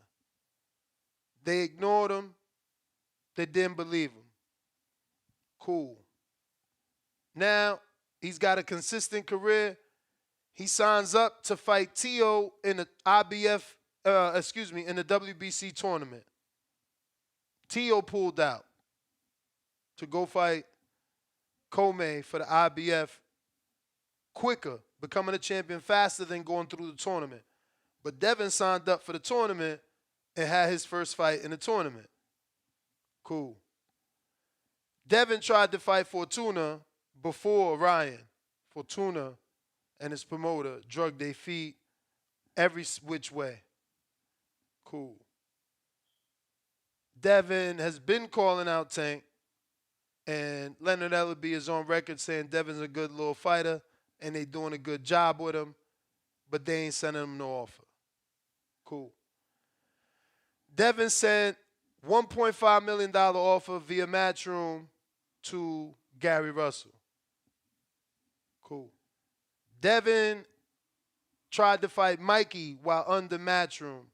They ignored him. They didn't believe him. Cool. Now, he's got a consistent career. He signs up to fight Tio in the in the WBC tournament. Tio pulled out to go fight Comey for the IBF quicker, becoming a champion faster than going through the tournament. But Devin signed up for the tournament and had his first fight in the tournament. Cool. Devin tried to fight Fortuna before Ryan. Fortuna and his promoter drug their feet every which way. Cool. Devin has been calling out Tank, and Leonard Ellerby is on record saying Devin's a good little fighter and they doing a good job with him, but they ain't sending him no offer. Cool. Devin sent $1.5 million offer via Matchroom to Gary Russell. Cool. Devin tried to fight Mikey while under Matchroom.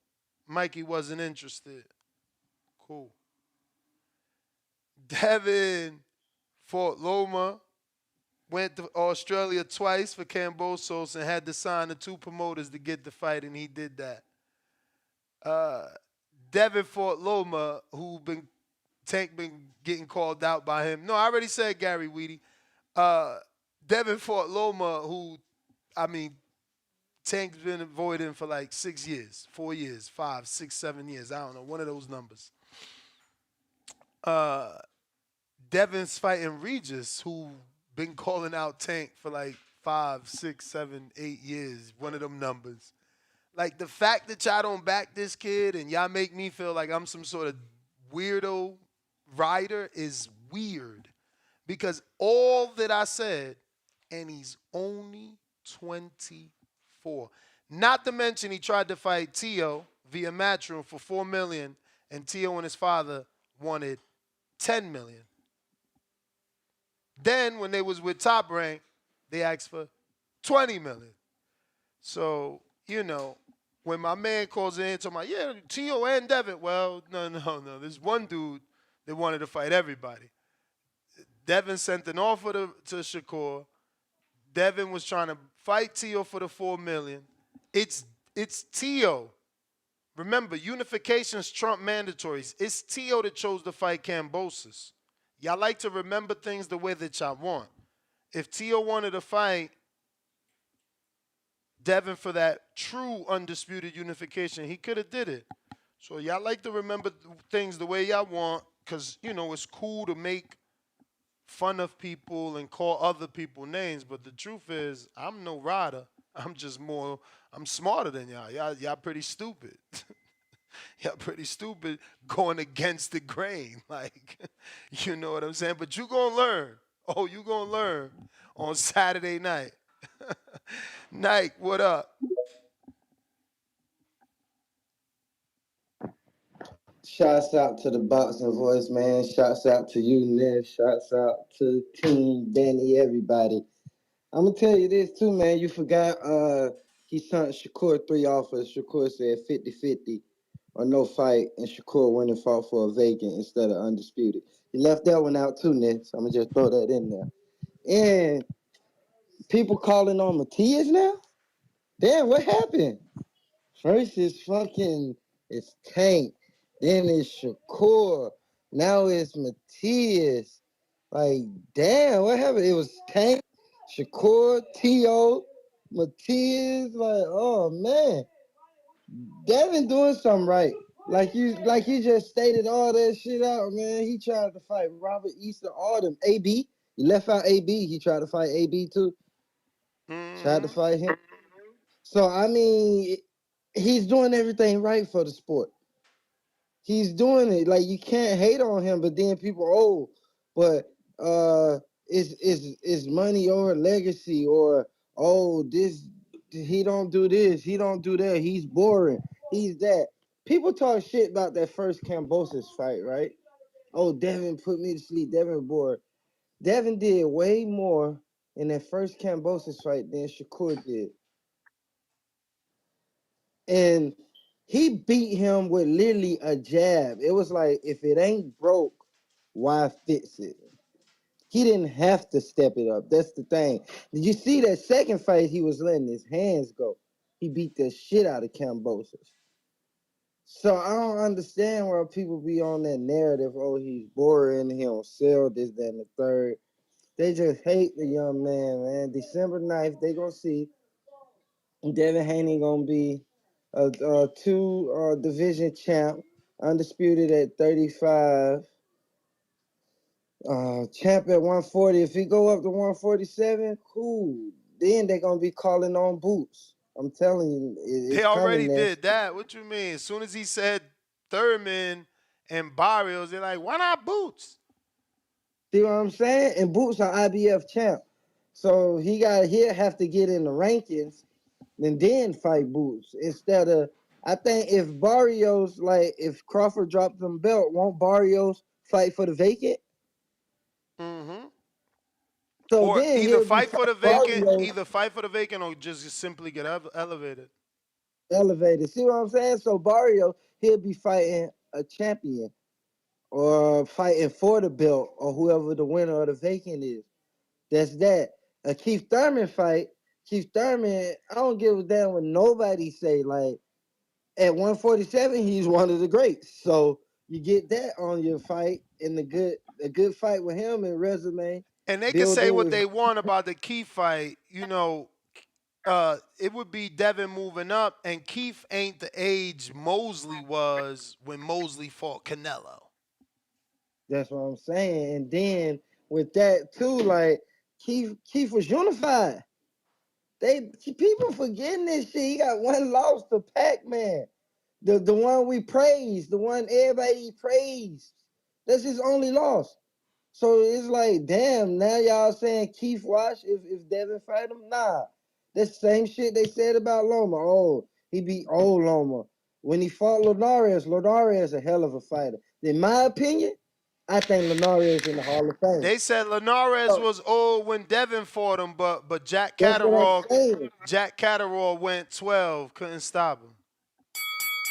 Mikey wasn't interested. Cool. Devin fought Loma, went to Australia twice for Cambosos and had to sign the two promoters to get the fight, and he did that. Devin fought Loma, Tank been getting called out by him. No, I already said Gary Weedy. Devin fought Loma, Tank's been avoiding for like 6 years, 4 years, 5, 6, 7 years. I don't know, one of those numbers. Devin's fighting Regis, who been calling out Tank for like 5, 6, 7, 8 years. One of them numbers. Like, the fact that y'all don't back this kid and y'all make me feel like I'm some sort of weirdo rider is weird. Because all that I said, and he's only 24. Not to mention he tried to fight Tio via Matchroom for $4 million, and Tio and his father wanted $10 million. Then when they was with Top Rank, they asked for $20 million. So, you know, when my man calls in talking about, yeah, Tio and Devin, well, no. There's one dude that wanted to fight everybody. Devin sent an offer to Shakur. Devin was trying to fight Tio for the $4 million. It's Tio. Remember, unifications trump mandatories. It's Tio that chose to fight Cambosos. Y'all like to remember things the way that y'all want. If Tio wanted to fight Devin for that true undisputed unification, he could have did it. So y'all like to remember things the way y'all want because, you know, it's cool to make fun of people and call other people names. But the truth is, I'm no rider. I'm smarter than y'all. Y'all pretty stupid. Y'all pretty stupid going against the grain. Like, you know what I'm saying? But you gonna learn. Oh, you gonna learn on Saturday night. Nike, what up? Shouts out to the Boxing Voice, man. Shouts out to you, Ness. Shouts out to Team Danny, everybody. I'm gonna tell you this too, man. You forgot he sent Shakur 3 offers. Shakur said 50-50 or no fight, and Shakur went and fought for a vacant instead of undisputed. He left that one out too, Ness. I'm gonna just throw that in there. And people calling on Matias now? Damn, what happened? First it's Tank, then it's Shakur, now it's Matias. Like, damn, what happened? It was Tank, Shakur, T.O., Matias. Like, oh man, Devin doing something right. Like you just stated all that shit out, man. He tried to fight Robert Easter, all them. AB, he left out AB. He tried to fight AB too. Tried to fight him. So I mean, he's doing everything right for the sport. He's doing it. Like, you can't hate on him, but then people, but is money over legacy, or this, he don't do this, he don't do that, he's boring, he's that. People talk shit about that first Cambosis fight, right? Oh, Devin put me to sleep, Devin bored. Devin did way more in that first Cambosis fight than Shakur did. And he beat him with literally a jab. It was like, if it ain't broke, why fix it? He didn't have to step it up. That's the thing. Did you see that second fight? He was letting his hands go. He beat the shit out of Cambosis. So I don't understand why people be on that narrative. Oh, he's boring. He don't sell this, that, and the third. They just hate the young man. December 9th, they gonna see Devin Haney gonna be a two division champ, undisputed at 35. Champ at 140. If he go up to 147, cool. Then they're gonna be calling on Boots. I'm telling you, it's They already coming there. did that. What you mean? As soon as he said Thurman and Barrios, they're like, why not Boots? See what I'm saying? And Boots are IBF champ, so he'll have to get in the rankings and then fight Boots instead of. I think if Barrios, like, if Crawford drops them belt, won't Barrios fight for the vacant? Mm-hmm. So Or then either he'll fight for the vacant, or just simply get elevated. Elevated. See what I'm saying? So Barrio, he'll be fighting a champion or fighting for the belt or whoever the winner of the vacant is. That's that. A Keith Thurman fight. Keith Thurman, I don't give a damn what nobody say. Like, at 147, he's one of the greats. So you get that on your fight and a good fight with him and resume. And they can say what they want about the Keith fight. It would be Devin moving up, and Keith ain't the age Mosley was when Mosley fought Canelo. That's what I'm saying. And then with that too, like, Keith was unified. People forgetting this shit. He got one loss to Pac-Man. The one we praised, the one everybody praised. That's his only loss. So it's like, damn, now y'all saying Keith watch if Devin fight him? Nah. That's the same shit they said about Loma. Oh, he beat old Loma. When he fought Linares is a hell of a fighter. In my opinion, I think Linares in the Hall of Fame. They said Linares was old when Devin fought him, but Jack That's what I'm saying. Catterall went 12, couldn't stop him.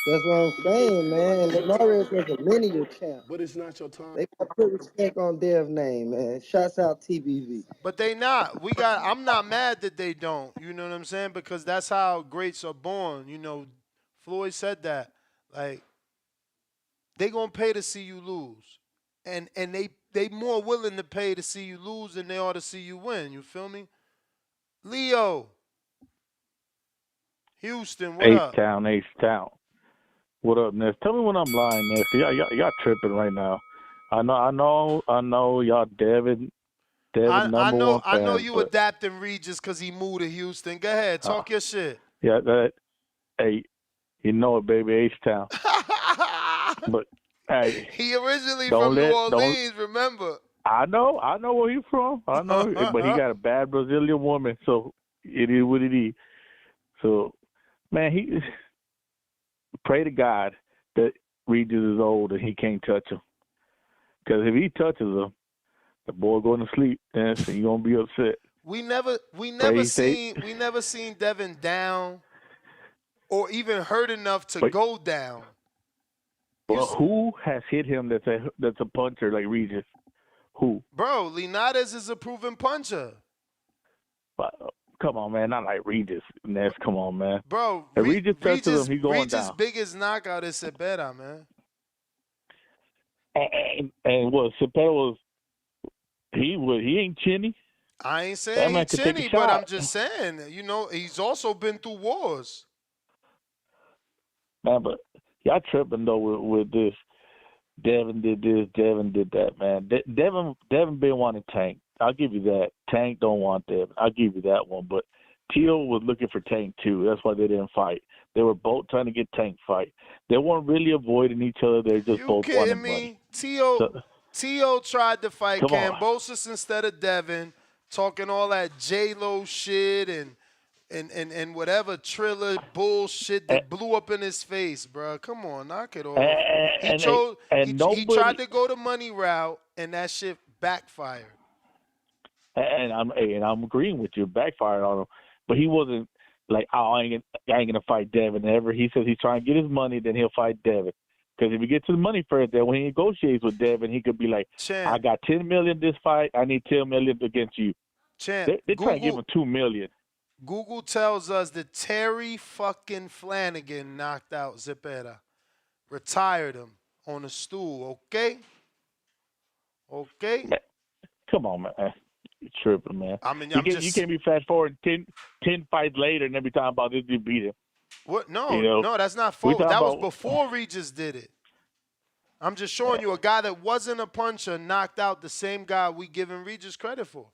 That's what I'm saying, man. And Linares was a lineal champ. But it's not your time. They gotta put respect on Dev's name, man. Shouts out TBV. But they not. I'm not mad that they don't. You know what I'm saying? Because that's how greats are born. Floyd said that. Like, they gonna pay to see you lose. And they more willing to pay to see you lose than they are to see you win. You feel me? Leo. Houston, what up? H-Town. What up, Ness? Tell me when I'm lying, Ness. Y'all tripping right now. I know y'all Devin I number one fans, know you adapting Regis because he moved to Houston. Go ahead, talk your shit. Yeah, hey, you know it, baby, H-Town. But hey, he originally from New Orleans, remember? I know where he's from. I know, but he got a bad Brazilian woman, so it is what it is. So, man, he pray to God that Regis is old and he can't touch him. Because if he touches him, the boy going to sleep, and you gonna be upset. We never seen Devin down or even hurt enough to go down. Well, who has hit him that's a puncher like Regis? Who? Bro, Linares is a proven puncher. But, come on, man, not like Regis. Ness, come on, man. Bro, if Regis touches him, he going Regis' down. biggest knockout is Cepeda, man. And what Cepeda was? He ain't chinny. I ain't saying he's chinny, but I'm just saying, he's also been through wars. Man, but Y'all tripping though with this. Devin did this, Devin did that, man. Devin been wanting Tank. I'll give you that. Tank don't want Devin. I'll give you that one. But Teal was looking for Tank too. That's why they didn't fight. They were both trying to get Tank fight. They weren't really avoiding each other. They're just both wanting money. T.O. tried to fight Come on. Kambosos instead of Devin, talking all that J-Lo shit and whatever Triller bullshit that blew up in his face, bro. Come on, knock it off. He tried to go the money route, and that shit backfired. And I'm agreeing with you, backfired on him. But he wasn't like, oh, I ain't gonna fight Devin ever. He says he's trying to get his money, then he'll fight Devin. Because if he gets to the money first, then when he negotiates with Devin, he could be like, I got $10 million this fight. I need $10 million against you. They're trying to give him $2 million. Google tells us that Terry fucking Flanagan knocked out Zepeda, retired him on a stool. Okay. Man, come on, man. You're tripping, man. I mean, you can't be fast forward 10 fights later and every time about this dude beat him. What? No, that's not forward. That was before Regis did it. I'm just showing you a guy that wasn't a puncher knocked out the same guy we giving Regis credit for.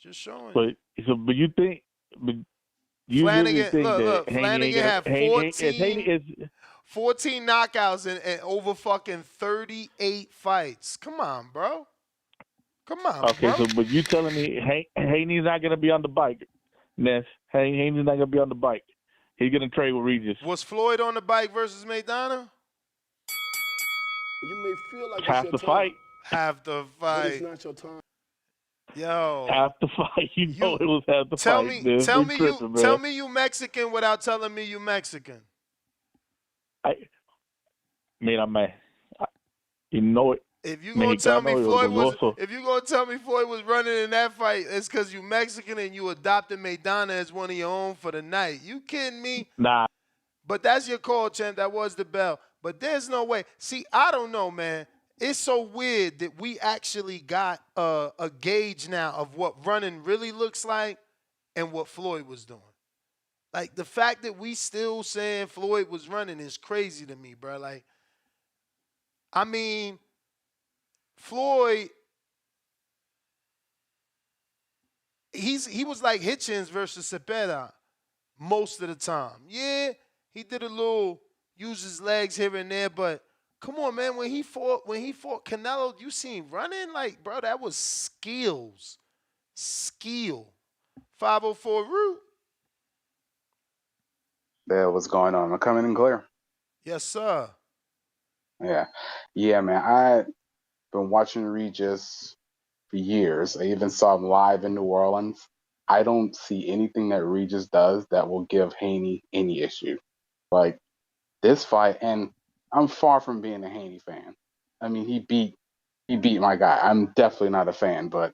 Just showing. But you think? But you Flanagan, really think look, Flanagan had 14 knockouts and over fucking 38 fights. Come on, bro. Come on, okay, bro. but you telling me Haney's not going to be on the bike, Ness? Haney's not going to be on the bike. He's going to trade with Regis. Was Floyd on the bike versus Maidana? You may feel like half the fight. Half the fight. But it's not your time. Yo. Half the fight. You know it was half the fight. Tell me you Mexican without telling me you Mexican. You know it. If you gonna tell me Floyd was running in that fight, it's because you Mexican and you adopted Maidana as one of your own for the night. You kidding me? Nah. But that's your call, champ. That was the bell. But there's no way. See, I don't know, man. It's so weird that we actually got a gauge now of what running really looks like and what Floyd was doing. Like, the fact that we still saying Floyd was running is crazy to me, bro. Like, I mean, Floyd, he was like Hitchens versus Cepeda most of the time. Yeah, he did a little use his legs here and there, but come on, man. When he fought Canelo, you seen running? Like, bro, that was skills. Skill. 504 Root. There, what's going on? Am I coming in clear? Yes, sir. Yeah, man. I've been watching Regis for years. I even saw him live in New Orleans. I don't see anything that Regis does that will give Haney any issue. Like this fight, and I'm far from being a Haney fan. I mean, he beat my guy. I'm definitely not a fan, but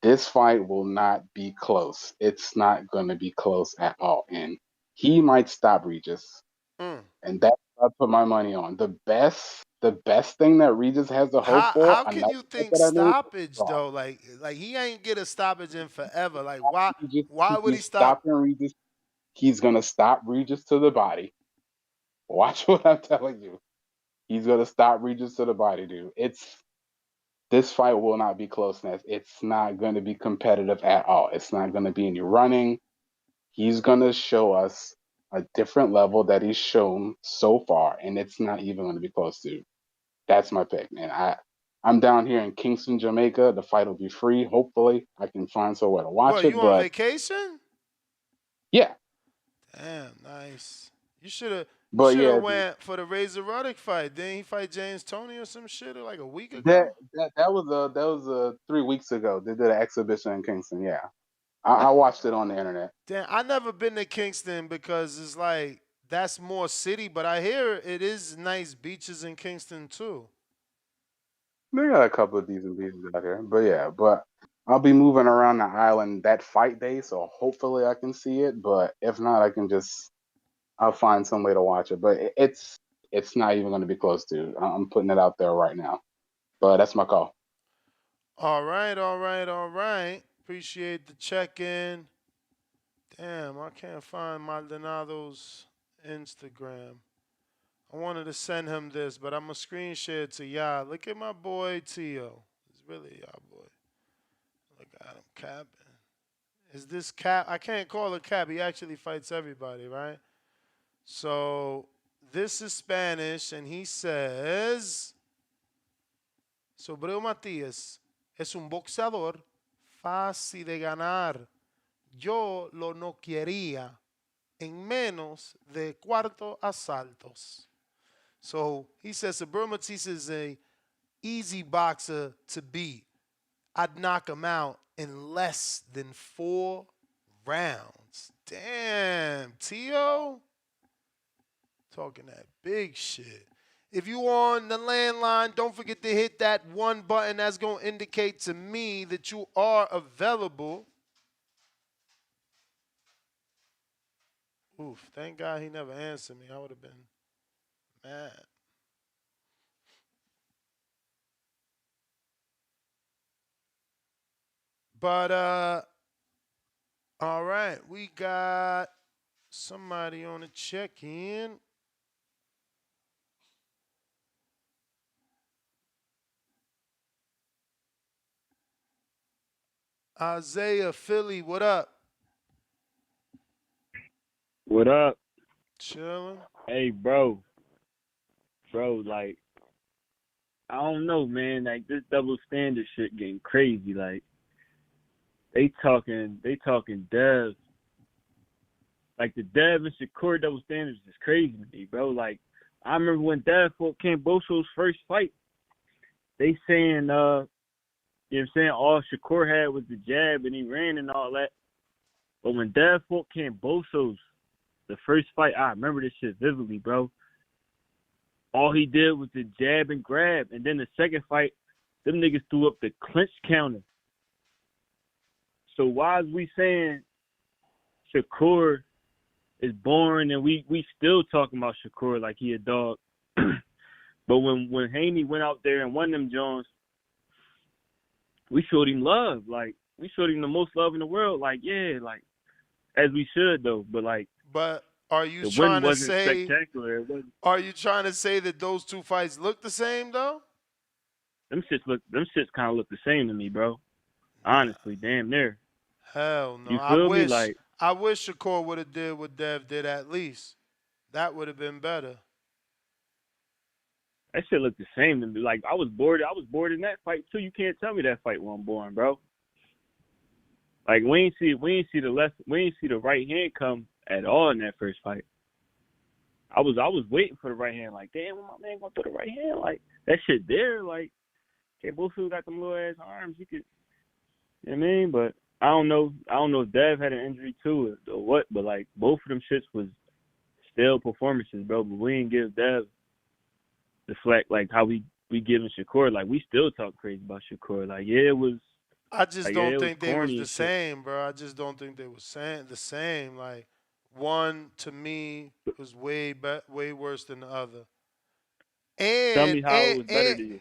this fight will not be close. It's not going to be close at all. And he might stop Regis. And that's what I put my money on. The best thing that Regis has to hope for. How can you think stoppage though? Like he ain't get a stoppage in forever. Like why would he stop? Regis? He's gonna stop Regis to the body. Watch what I'm telling you. He's gonna stop Regis to the body, dude. This fight will not be close, Ness. It's not gonna be competitive at all. It's not gonna be any running. He's gonna show us a different level that he's shown so far, and it's not even going to be close to. That's my pick, man. I'm down here in Kingston, Jamaica. The fight will be free. Hopefully, I can find somewhere to watch it. You on vacation? Yeah. Damn, nice. You should have went for the Razor Ruddock fight. Didn't he fight James Toney or some shit like a week ago? That was 3 weeks ago. They did an exhibition in Kingston. Yeah. I watched it on the internet. Damn, I never been to Kingston because it's like that's more city, but I hear it is nice beaches in Kingston too. They got a couple of decent beaches out here, but I'll be moving around the island that fight day, so hopefully I can see it. But if not, I'll find some way to watch it. But it's not even going to be close to. I'm putting it out there right now. But that's my call. All right. Appreciate the check-in. Damn, I can't find Maldonado's Instagram. I wanted to send him this, but I'm going to screen share it to y'all. Look at my boy Tio. It's really y'all boy. Look at him capping. Is this Cap? I can't call it Cap. He actually fights everybody, right? So this is Spanish, and he says, Subriel Matías es un boxeador fácil de ganar. Yo lo noquearía en menos de cuatro asaltos. So he says Subriel Matías is a easy boxer to beat. I'd knock him out in less than 4 rounds. Damn, Tio. Talking that big shit. If you on the landline, don't forget to hit that one button. That's going to indicate to me that you are available. Oof, thank God he never answered me. I would have been mad. But, all right, we got somebody on the check-in. Isaiah, Philly, what up? What up? Chilling. Hey, bro. Bro, like, I don't know, man. Like, this double standard shit getting crazy. Like, they talking Dev. Like, the Dev and Shakur double standards is crazy to me, bro. Like, I remember when Dev fought Camboso's first fight, they saying, you know what I'm saying, all Shakur had was the jab and he ran and all that. But when Dev fought Camboso's the first fight, I remember this shit vividly, bro. All he did was the jab and grab. And then the second fight, them niggas threw up the clinch counter. So why is we saying Shakur is boring and we still talking about Shakur like he a dog? But when Haney went out there and won them Jones, we showed him love. Like, we showed him the most love in the world. Like, yeah, like, as we should, though. But, like, but are you the trying win to wasn't say spectacular. Are you trying to say that those two fights look the same though? Them shits kind of look the same to me, bro. Honestly, damn near. Hell no. You feel me? Like, I wish Shakur would have did what Dev did at least. That would have been better. That shit looked the same to me. Like, I was bored in that fight too. You can't tell me that fight wasn't boring, bro. Like, we ain't see the right hand come at all in that first fight. I was waiting for the right hand. Like, damn, when my man going through the right hand, like, that shit there. Like, okay, both of got them little ass arms. You could, you know what I mean? But I don't know if Dev had an injury too or what. But like, both of them shits was still performances, bro. But we ain't give Dev the flack like how we giving Shakur. Like, we still talk crazy about Shakur. Like, yeah, it was. I just like, don't yeah, think they was the shit. same, bro. I just don't think they was the same. Like, one to me was way worse than the other. And tell me how it was better to you.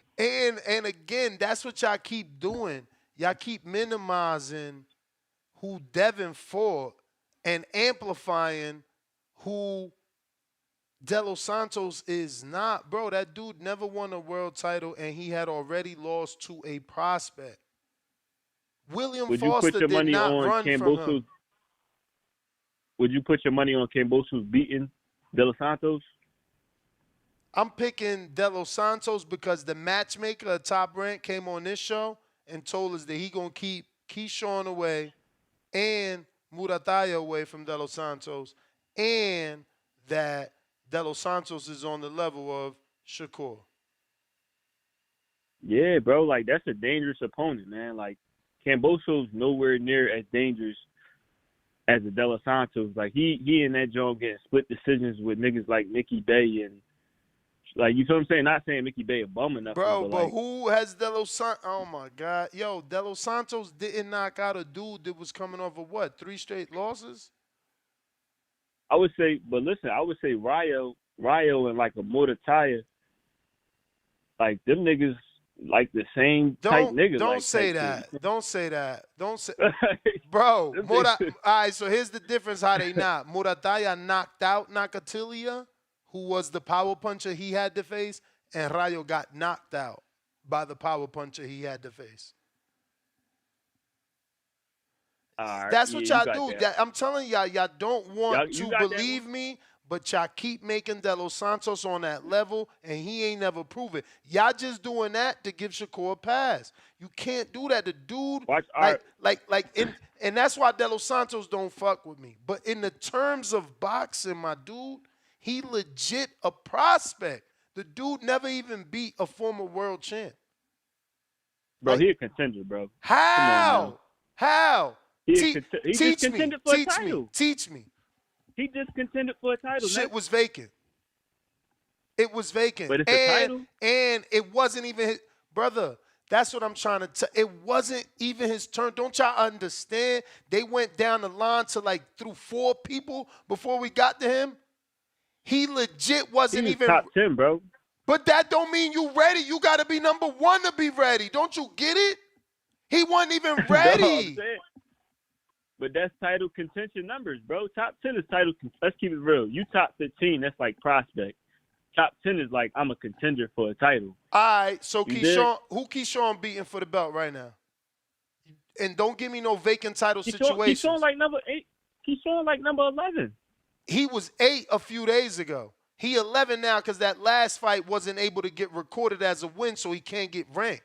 And again, that's what y'all keep doing. Y'all keep minimizing who Devin fought and amplifying who De Los Santos is not. Bro, that dude never won a world title, and he had already lost to a prospect. William Foster did not run from him. Would you put your money on Camboso's beating De Los Santos? I'm picking De Los Santos because the matchmaker at Top Rank came on this show and told us that he going to keep Keyshawn away and Murataya away from De Los Santos, and that De Los Santos is on the level of Shakur. Yeah, bro. Like, that's a dangerous opponent, man. Like, Camboso's nowhere near as dangerous as the De Los Santos. Like, he and that joint getting split decisions with niggas like Mickey Bay and, like, you feel what I'm saying? Not saying Mickey Bay a bum enough. Bro, but like, who has De Los Santos? Oh, my God. Yo, De Los Santos didn't knock out a dude that was coming off of what, 3 straight losses? I would say Rayo and, like, a Murataya, like, them niggas, like, the same type nigga. Don't like, say that. Thing. Don't say that. Don't say Bro, all right, so here's the difference how they knock. Murataya knocked out Nakatilia, who was the power puncher he had to face, and Rayo got knocked out by the power puncher he had to face. That's what y'all do. I'm telling y'all don't want to believe me, but y'all keep making De Los Santos on that level, and he ain't never proven. Y'all just doing that to give Shakur a pass. You can't do that. The dude, and that's why De Los Santos don't fuck with me. But in the terms of boxing, my dude, he legit a prospect. The dude never even beat a former world champ. Bro, he a contender, bro. How? How? He just contended for a Teach title. me. Teach me. He just contended for a title. Shit was vacant. It was vacant. But it's a title. And it wasn't even his brother. That's what I'm trying to tell. It wasn't even his turn. Don't y'all understand? They went down the line to like through 4 people before we got to him. He legit wasn't he was even top 10, bro. But that don't mean you ready. You got to be number 1 to be ready. Don't you get it? He wasn't even ready. But that's title contention numbers, bro. Top 10 is title. Let's keep it real. You top 15, that's like prospect. Top 10 is like I'm a contender for a title. All right, so who Keyshawn beating for the belt right now? And don't give me no vacant title situations. Keyshawn like number 8. Keyshawn like number 11. He was 8 a few days ago. He 11 now because that last fight wasn't able to get recorded as a win, so he can't get ranked.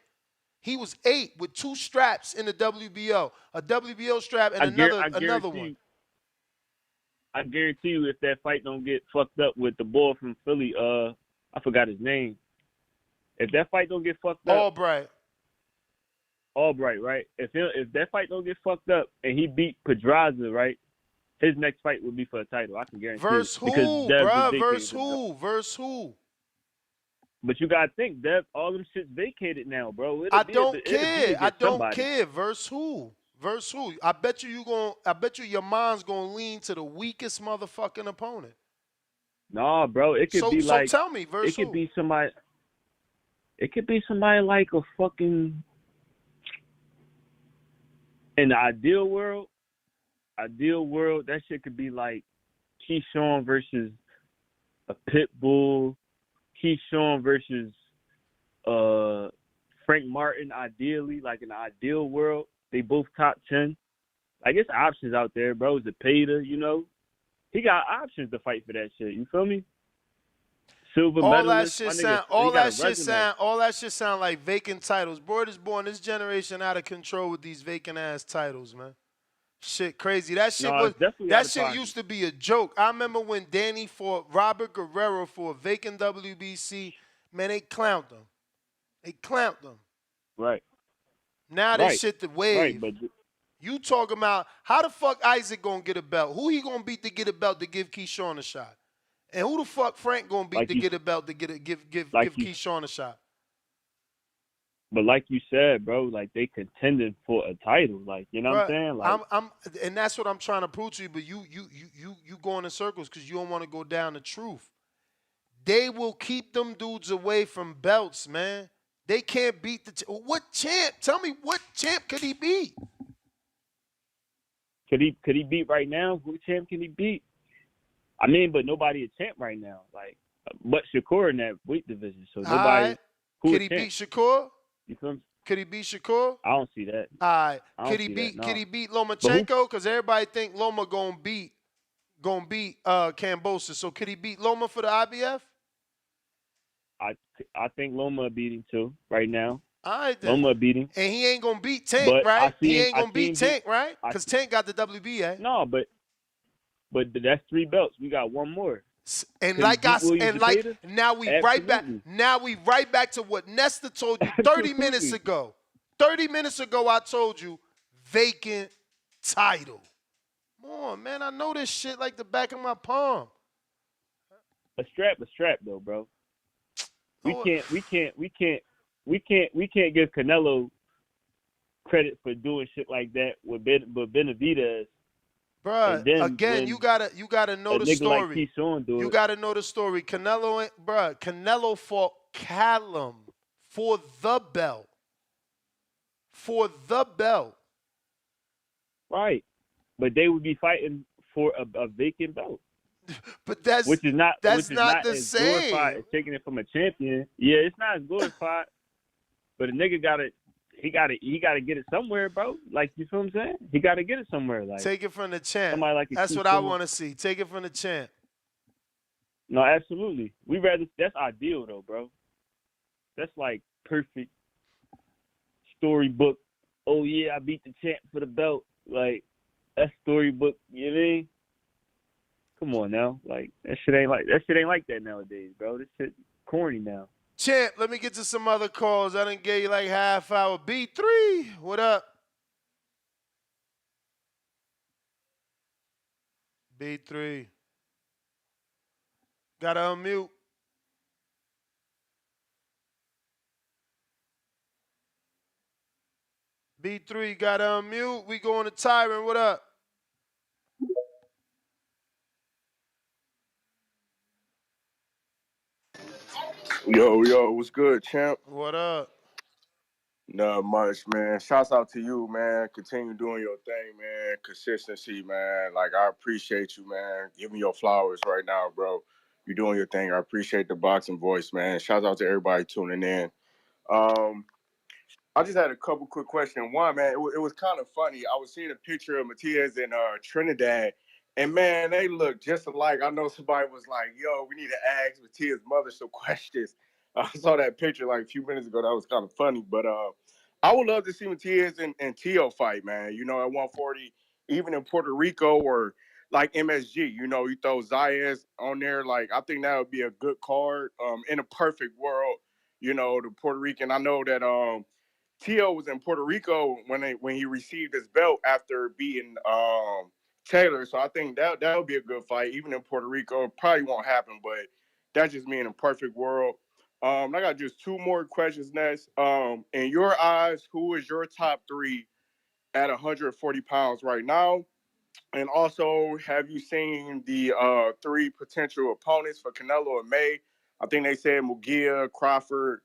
He was 8 with 2 straps in the WBO, a WBO strap and another one. I guarantee you, if that fight don't get fucked up with the boy from Philly, I forgot his name. If that fight don't get fucked up, Albright, right? If that fight don't get fucked up and he beat Pedraza, right? His next fight would be for a title. I can guarantee. Versus who, bro? Versus who? But you gotta think, Dev, all them shit's vacated now, bro. I don't care. Versus who? Versus who? I bet you your mind's gonna lean to the weakest motherfucking opponent. Nah, bro. It could be like. So tell me, versus it could be somebody. It could be somebody like a fucking. In the ideal world, that shit could be like Keyshawn versus a pit bull. Keyshawn versus Frank Martin, ideally, like in the ideal world. They both top 10. Like, it's options out there, bro. Zepeda, you know. He got options to fight for that shit. You feel me? Silver medalist. All that shit sound like vacant titles. Boy, this generation out of control with these vacant ass titles, man. Shit crazy. That shit used to be a joke. I remember when Danny fought Robert Guerrero for a vacant WBC. Man, they clowned them. Right. Now this shit the wave. Right, but you talking about how the fuck Isaac gonna get a belt? Who he gonna beat to get a belt to give Keyshawn a shot? And who the fuck Frank gonna beat to get a belt to give Keyshawn a shot? But like you said, bro, like they contending for a title, like you know what I'm saying? Like and that's what I'm trying to prove to you. But you going in circles because you don't want to go down the truth. They will keep them dudes away from belts, man. They can't beat what champ? Tell me what champ could he beat? Could he beat right now? Who champ can he beat? I mean, but nobody a champ right now. Like, but Shakur in that weight division, so nobody. Right. Could he beat Shakur? You feel me? Could he beat Shakur? I don't see that. All right. Could he beat Lomachenko? Because everybody think Loma gonna beat Kambosos. So could he beat Loma for the IBF? I think Loma beat him too right now. All right, then. Loma beat him. And he ain't gonna beat Tank, but right? He ain't gonna beat Tank, right? Because Tank got the WBA. No, but that's 3 belts. We got one more. And now we right back. Now we right back to what Nestor told you 30 minutes ago. 30 minutes ago, I told you vacant title. Come on, man. I know this shit like the back of my palm. A strap though, bro. We can't give Canelo credit for doing shit like that with Benavidez. Bruh, again, you gotta know the story. You gotta know the story. Canelo fought Callum for the belt. Right. But they would be fighting for a vacant belt. But that's which is not the as glorified same. as taking it from a champion. Yeah, it's not as glorified, but a nigga gotta get it somewhere, bro. Like, you feel what I'm saying? He gotta get it somewhere. Like, Take it from the champ. somebody like a That's what I Keith want to see. Take it from the champ. No, absolutely. That's ideal though, bro. That's like perfect storybook. Oh yeah, I beat the champ for the belt. Like, that's storybook. You know what I mean? Come on now, like that shit ain't like that nowadays, bro. This shit corny now. Champ, let me get to some other calls. I done gave you like half hour. B3, what up? B3. Gotta unmute. B3, gotta unmute. We going to Tyron. What up? Yo, what's good, champ? What up? Not much, man. Shouts out to you, man. Continue doing your thing, man. Consistency, man. Like, I appreciate you, man. Give me your flowers right now, bro. You're doing your thing. I appreciate the boxing voice, man. Shouts out to everybody tuning in. I just had a couple quick questions. One, man, it was kind of funny. I was seeing a picture of Matias and Trinidad, and man, they look just alike. I know somebody was like, "Yo, we need to ask Matias' mother some questions." I saw that picture like a few minutes ago. That was kind of funny, but I would love to see Matias and Tio fight, man. You know, at 140, even in Puerto Rico or like MSG. You know, you throw Zayas on there. Like, I think that would be a good card. In a perfect world, you know, the Puerto Rican. I know that Tio was in Puerto Rico when he received his belt after beating Taylor. So I think that would be a good fight, even in Puerto Rico. It probably won't happen, but that's just me in a perfect world. I got just two more questions next. In your eyes, who is your top three at 140 pounds right now? And also, have you seen the three potential opponents for Canelo in May? I think they said Mugia, Crawford,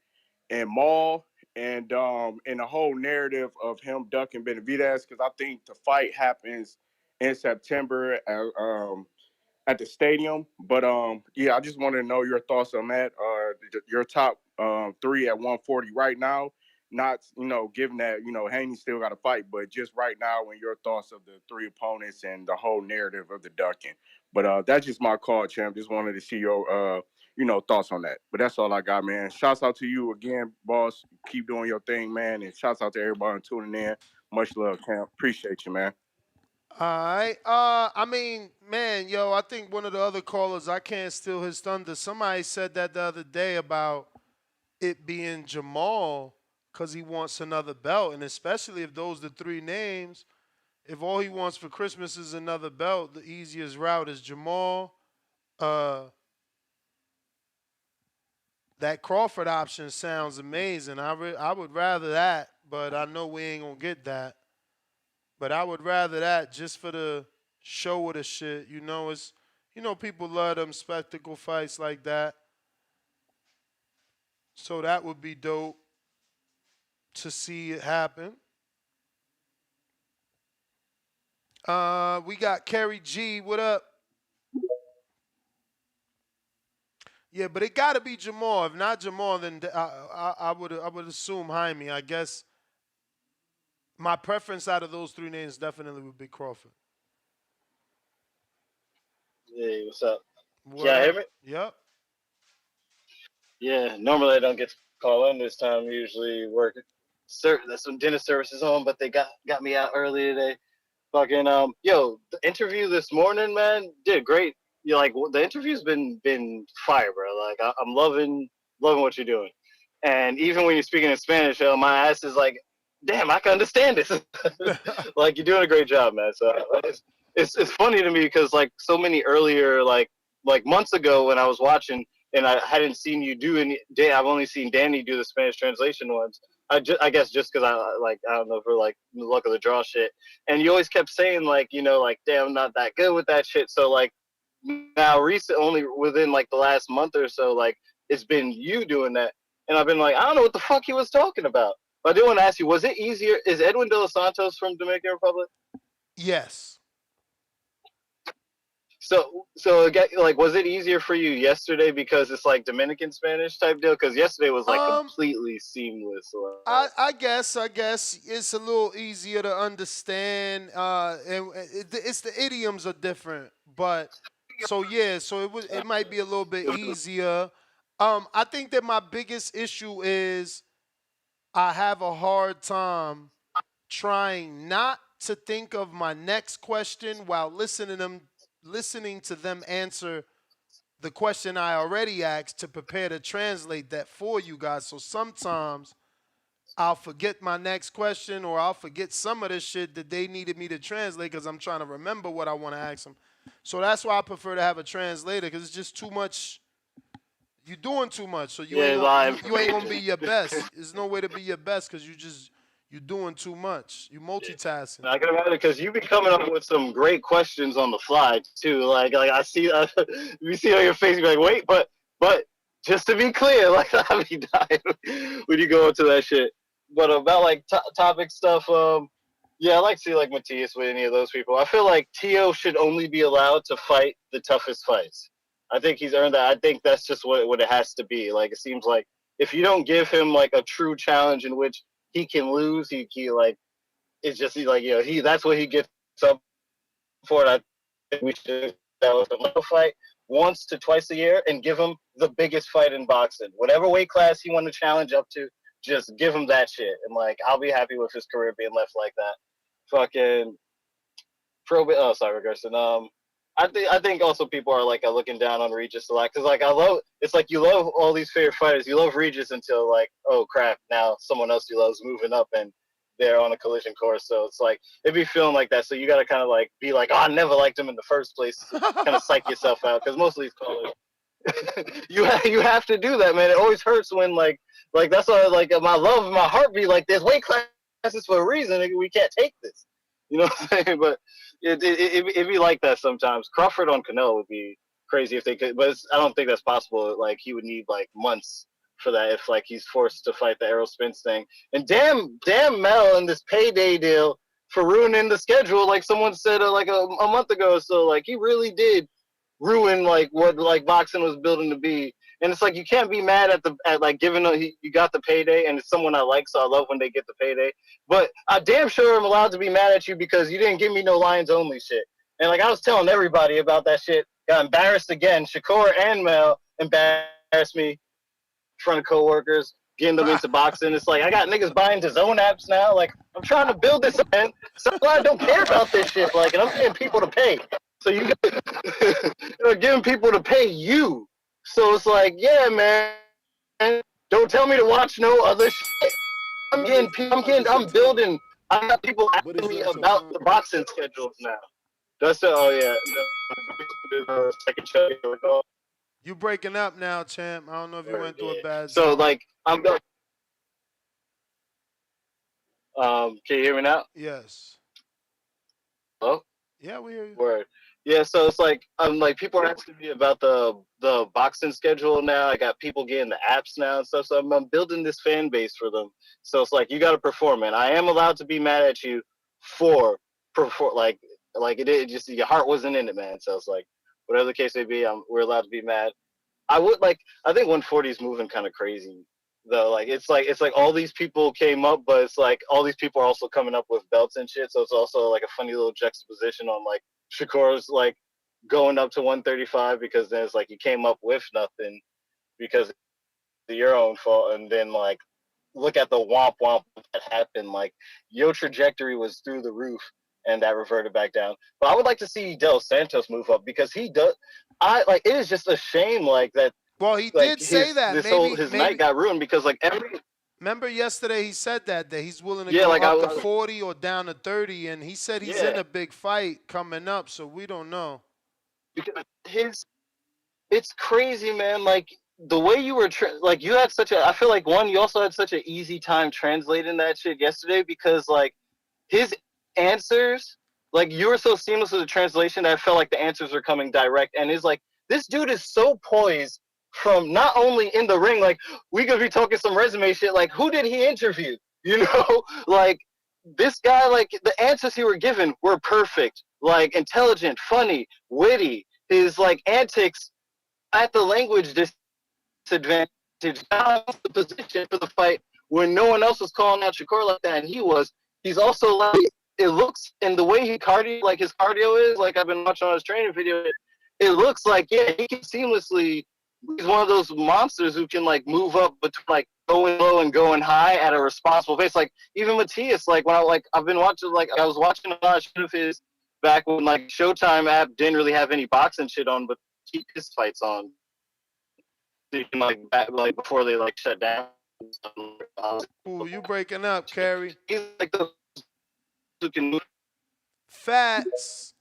and Maul. And the whole narrative of him ducking Benavidez, because I think the fight happens in September at the stadium. But yeah, I just wanted to know your thoughts on that. Your top three at 140 right now. Not, given that, Haney still got to fight, but just right now, and your thoughts of the three opponents and the whole narrative of the ducking. But that's just my call, champ. Just wanted to see your, thoughts on that. But that's all I got, man. Shouts out to you again, boss. Keep doing your thing, man. And shouts out to everybody tuning in. Much love, champ. Appreciate you, man. All right. I mean, man, I think one of the other callers, I can't steal his thunder. Somebody said that the other day about it being Jamal because he wants another belt. And especially if those are the three names, if all he wants for Christmas is another belt, the easiest route is Jamal. That Crawford option sounds amazing. I would rather that, but I know we ain't going to get that. But I would rather that just for the show of the shit. People love them spectacle fights like that. So that would be dope to see it happen. We got Kerry G. What up? Yeah, but it got to be Jamal. If not Jamal, then I would assume Jaime. I guess my preference out of those three names definitely would be Crawford. Hey, what's up? What Can up? you hear me? Yep. Yeah, normally I don't get to call in this time. Usually working. There's some dinner services on, but they got me out early today. Fucking the interview this morning, man, did great. The interview's been fire, bro. Like I'm loving what you're doing, and even when you're speaking in Spanish, my ass is like, damn, I can understand this. Like, you're doing a great job, man. So it's funny to me because like so many earlier like months ago when I was watching and I hadn't seen you do any. I've only seen Danny do the Spanish translation ones. I guess just because I don't know, for like the luck of the draw shit. And you always kept saying like, damn, I'm not that good with that shit. So like now only within like the last month or so, like it's been you doing that. And I've been like, I don't know what the fuck he was talking about. But I do want to ask you, was it easier? Is Edwin De Los Santos from Dominican Republic? Yes. Like, was it easier for you yesterday because it's like Dominican Spanish type deal? Because yesterday was like completely seamless. I guess it's a little easier to understand, and it's the idioms are different, but so it might be a little bit easier. I think that my biggest issue is I have a hard time trying not to think of my next question while listening to them answer the question I already asked to prepare to translate that for you guys. So sometimes I'll forget my next question or I'll forget some of the shit that they needed me to translate because I'm trying to remember what I want to ask them. So that's why I prefer to have a translator because it's just too much. You're doing too much, so you ain't gonna be your best. There's no way to be your best because you're doing too much. You multitasking. I can imagine because you be coming up with some great questions on the fly too. Like I see, you see on your face, you be like, wait, but just to be clear, like I be dying when you go into that shit. But about like topic stuff, yeah, I like to see like Matías with any of those people. I feel like Tio should only be allowed to fight the toughest fights. I think he's earned that. I think that's just what it has to be. Like it seems like if you don't give him like a true challenge in which he can lose, he like it's just that's what he gets up for. And I think we should establish a little fight once to twice a year and give him the biggest fight in boxing. Whatever weight class he want to challenge up to, just give him that shit. And like I'll be happy with his career being left like that. Fucking sorry, Gerson. I think also people are like looking down on Regis a lot because like it's like you love all these favorite fighters, you love Regis until like oh crap, now someone else you love is moving up and they're on a collision course. So it's like it'd be feeling like that. So you got to kind of like be like, oh, I never liked him in the first place. Kind of psych yourself out because most of these callers, you have to do that, man. It always hurts when like that's why like my love and my heart be like there's weight classes for a reason. We can't take this. You know what I'm saying? But it'd be like that sometimes. Crawford on Canelo would be crazy if they could, but I don't think that's possible. Like he would need like months for that if like he's forced to fight the Errol Spence thing. And damn Mel and this payday deal for ruining the schedule, like someone said like a month ago. So like he really did ruin like what like boxing was building to be. And it's like you can't be mad at like giving you got the payday and it's someone I like, so I love when they get the payday. But I damn sure am allowed to be mad at you because you didn't give me no Lions only shit. And like I was telling everybody about that shit. Got embarrassed again. Shakur and Mel embarrassed me in front of coworkers, getting them into boxing. It's like I got niggas buying DAZN apps now. Like I'm trying to build this man. So I don't care about this shit. Like, and I'm getting people to pay. So you're giving people to pay you. So it's like, yeah, man, don't tell me to watch no other shit. I'm building. I got people asking me about the boxing schedules now. That's second show. You breaking up now, champ. I don't know if you went through a bad So zone. like I'm going. Can you hear me now? Yes. Hello? Yeah, we hear you. Word. Yeah, so it's like people are asking me about the boxing schedule now. I got people getting the apps now and stuff. So I'm building this fan base for them. So it's like you got to perform, man. I am allowed to be mad at you for like it just your heart wasn't in it, man. So it's like whatever the case may be, we're allowed to be mad. I think 140 is moving kind of crazy though. Like it's like all these people came up, but it's like all these people are also coming up with belts and shit. So it's also like a funny little juxtaposition on like Shakur's like going up to 135 because then it's like you came up with nothing because of your own fault, and then like look at the womp that happened. Like your trajectory was through the roof and that reverted back down. But I would like to see Del Santos move up because he does. It is just a shame like that. Well, he did say that his night got ruined because like every. Remember yesterday he said that he's willing to go up to 40 or down to 30, and he said he's in a big fight coming up, so we don't know. Because it's crazy, man. Like the way you were, you had I feel like you also had such an easy time translating that shit yesterday because like his answers, like you were so seamless with the translation that I felt like the answers were coming direct, and it's like this dude is so poised. From not only in the ring, like we could be talking some resume shit, like who did he interview? You know, like this guy, like the answers he were given were perfect, like intelligent, funny, witty. his like antics at the language disadvantage. Now he's the position for the fight when no one else was calling out Shakur like that, and he was. He's also like, it looks, and the way his cardio is, like I've been watching on his training video, it looks like, yeah, he can seamlessly, he's one of those monsters who can like move up between like going low and going high at a responsible pace. Like even Matías, like when I've been watching, like I was watching a lot of his back when like Showtime app didn't really have any boxing shit on, but keep his fights on. So you can like back, like before they like shut down. Ooh, you breaking up, Kerry. He's like the who can move. Fats.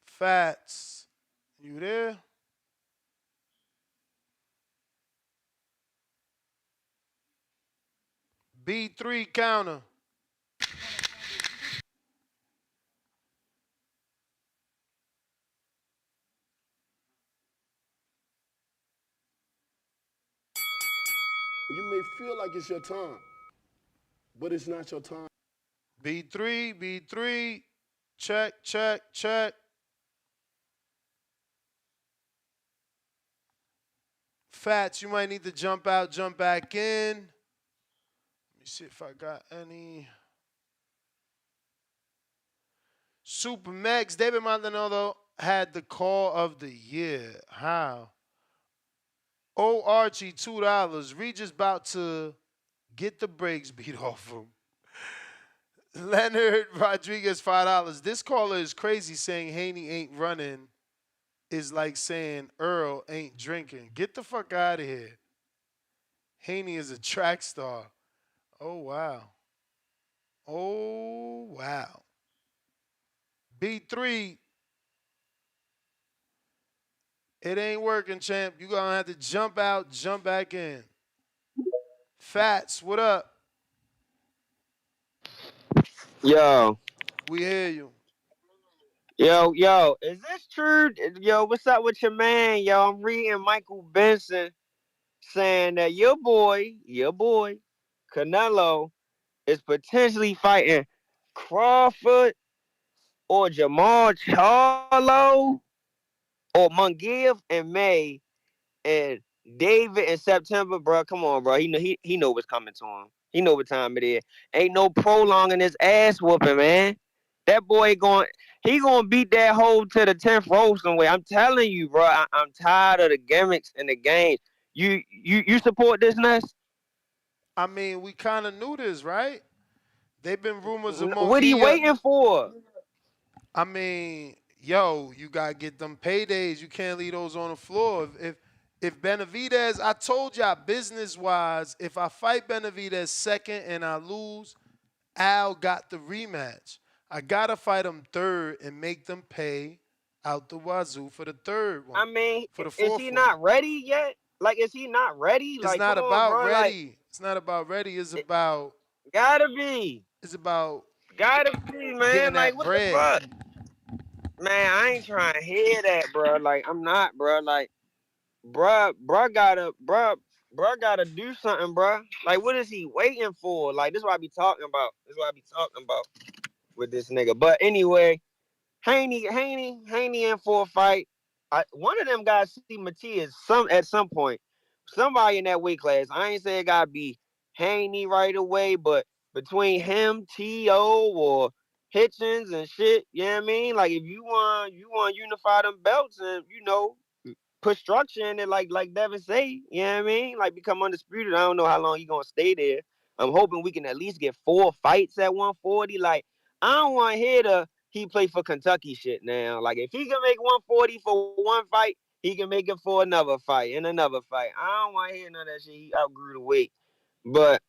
Fats. You there? B3 counter. You may feel like it's your time, but it's not your time. B3, B3. Check, check, check. Fats, you might need to jump out, jump back in. Let me see if I got any. Super Mex, David Maldonado had the call of the year. How? Oh, Archie, $2. Regis about to get the brakes beat off him. Leonard Rodriguez, $5. This caller is crazy saying Haney ain't running is like saying Earl ain't drinking. Get the fuck out of here. Haney is a track star. Oh, wow. Oh, wow. B3, it ain't working, champ. You gonna have to jump out, jump back in. Fats, what up? Yo, We hear you. yo, is this true? Yo, what's up with your man? Yo, I'm reading Michael Benson saying that your boy, Canelo, is potentially fighting Crawford or Jamal Charlo or Munguia in May and David in September, bro. Come on, bro. He know what's coming to him. He know what time it is. Ain't no prolonging this ass whooping, man. That boy he gonna beat that hole to the 10th row somewhere. I'm telling you, bro. I'm tired of the gimmicks in the game. You support this, Ness? I mean, we kind of knew this, right? They've been rumors of What are you Munguia. waiting for? I mean, yo, you gotta get them paydays. You can't leave those on the floor. If Benavidez, I told y'all business wise, if I fight Benavidez second and I lose, Al got the rematch. I gotta fight him third and make them pay out the wazoo for the third one. I mean, For the is fourth he one. not ready yet? Like, is he not ready? It's Like, not come on, about bro. Like, ready. It's not about ready. It's about gotta be. it's about Gotta be, getting man. Like, that what the bread. fuck? Man, I ain't trying to hear that, bro. Like, I'm not, bro. Like, bruh gotta do something, bro. Like, what is he waiting for? Like, this is what I be talking about. This is what I be talking about with this nigga. But anyway, Haney in for a fight. One of them guys see Matías at some point. Somebody in that weight class. I ain't say it gotta be Haney right away, but between him, T.O. or Hitchens and shit, you know what I mean? Like if you want to unify them belts and put structure in it like Devin say, you know what I mean? Like become undisputed. I don't know how long he gonna stay there. I'm hoping we can at least get 4 fights at 140. Like I don't want to hear he play for Kentucky shit now. Like if he can make 140 for one fight, he can make it for another fight and another fight. I don't want to hear none of that shit. He outgrew the weight. But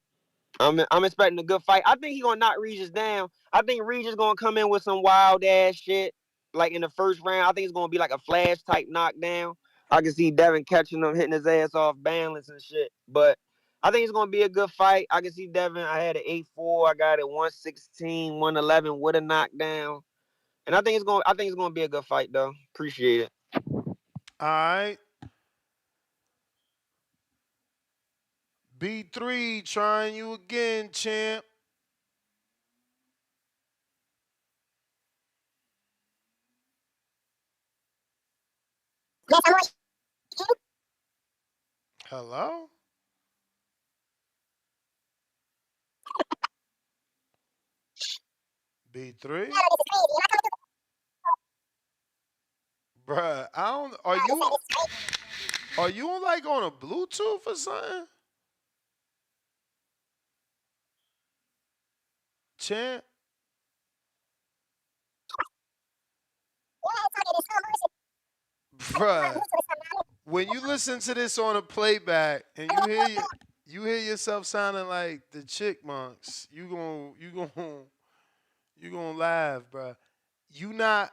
I'm expecting a good fight. I think he gonna knock Regis down. I think Regis gonna come in with some wild ass shit. Like in the first round, I think it's gonna be like a flash type knockdown. I can see Devin catching him, hitting his ass off balance and shit. But I think it's gonna be a good fight. I can see Devin. I had an 8-4. I got it 116, 111 with a knockdown. And I think it's gonna be a good fight though. Appreciate it. All right. B3 trying you again, champ. Hello? B3? Bruh, I don't are you like on a Bluetooth or something? Champ? Bruh. When you listen to this on a playback and you hear yourself sounding like the Chickmunks, you gonna laugh, bruh. You not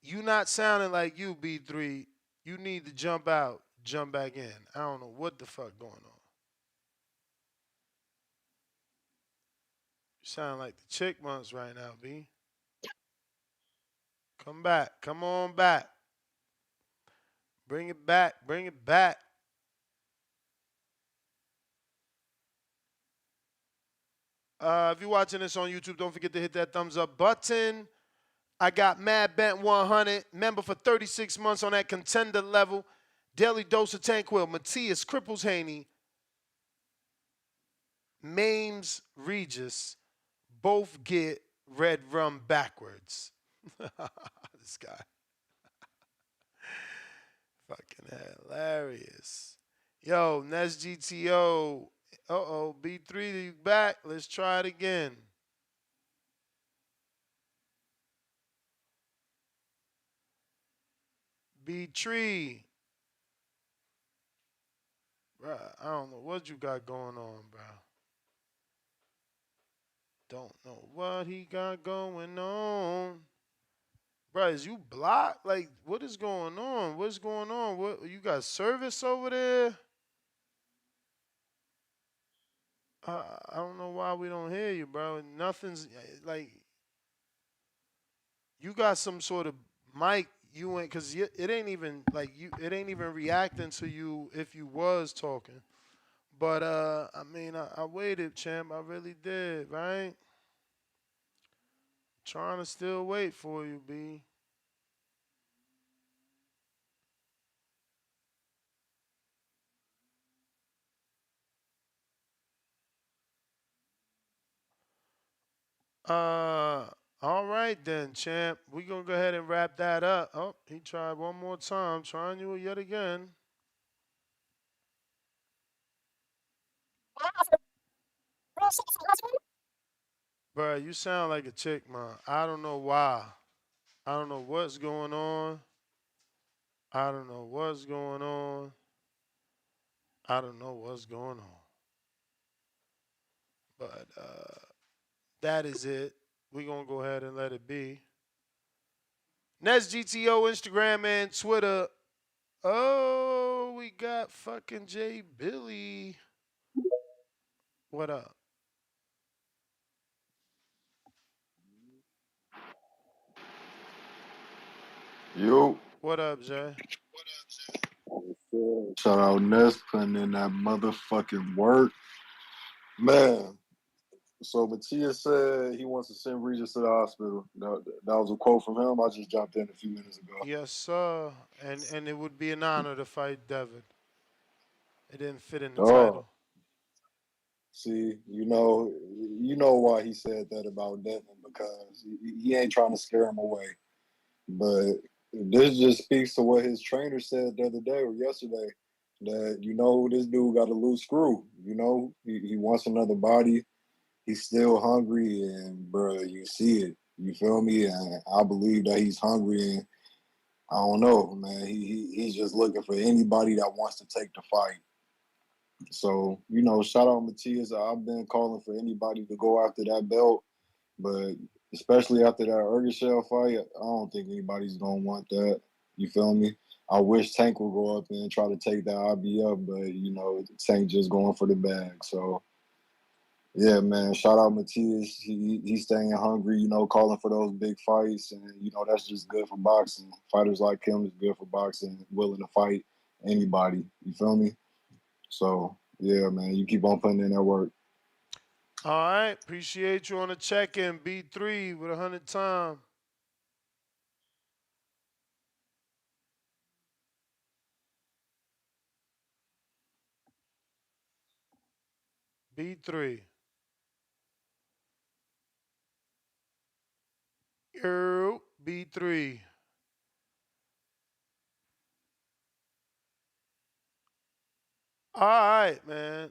you not sounding like you, B3. You need to jump out, jump back in. I don't know what the fuck going on. You sound like the Chickmunks right now, B. Come back. Come on back. Bring it back. Bring it back. If you're watching this on YouTube, don't forget to hit that thumbs up button. I got Mad Bent 100, member for 36 months on that contender level. Daily Dose of Tanquil, Matías, Cripples Haney, Mames Regis, both get red rum backwards. This guy. Fucking hilarious. Yo, Nes GTO. Uh-oh, B3, you back? Let's try it again. B3. Bruh, I don't know what you got going on, bro. Don't know what he got going on. Bruh, is you blocked? Like, what is going on? What's going on? What you got service over there? I don't know why we don't hear you, bro. Nothing's like you got some sort of mic you ain't because it ain't even like you it ain't even reacting to you if you was talking. But I mean I waited, champ. I really did, right? Trying to still wait for you, B. Uh, all right then, champ. We gonna go ahead and wrap that up. Oh, he tried one more time, trying you yet again. Bruh, you sound like a chick, man. I don't know why. I don't know what's going on. I don't know what's going on. I don't know what's going on. But that is it. We gonna go ahead and let it be. Next GTO, Instagram and Twitter. Oh, we got fucking J Billy. What up? Yo. What up, Jay? Shout out Ness putting in that motherfucking work. Man. So Matías said he wants to send Regis to the hospital. That was a quote from him. I just jumped in a few minutes ago. Yes, sir. And it would be an honor to fight Devin. It didn't fit in the title. See, you know why he said that about Devin, because he ain't trying to scare him away. But this just speaks to what his trainer said the other day or yesterday, that this dude got a loose screw. He wants another body. He's still hungry, and bro, you see it. You feel me? And I believe that he's hungry, and I don't know, man. He's just looking for anybody that wants to take the fight. So, shout out Matías. I've been calling for anybody to go after that belt, but especially after that Urgashell fight, I don't think anybody's gonna want that. You feel me? I wish Tank would go up and try to take that IBF, but Tank just going for the bag. So yeah, man. Shout out Matías. He's staying hungry, calling for those big fights, and that's just good for boxing. Fighters like him is good for boxing, willing to fight anybody. You feel me? So Yeah, man. You keep on putting in that work. All right. Appreciate you on the check-in. B3 with 100 time. B3. B3. All right, man.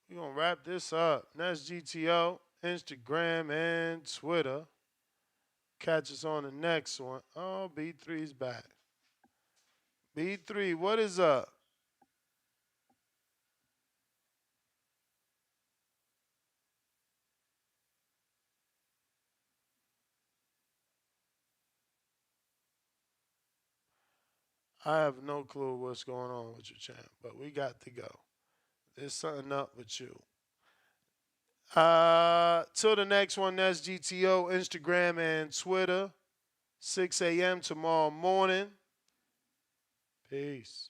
We're going to wrap this up. That's GTO, Instagram, and Twitter. Catch us on the next one. Oh, B3's back. B3, what is up? I have no clue what's going on with your champ, but we got to go. There's something up with you. Till the next one, that's GTO, Instagram, and Twitter. 6 a.m. tomorrow morning. Peace.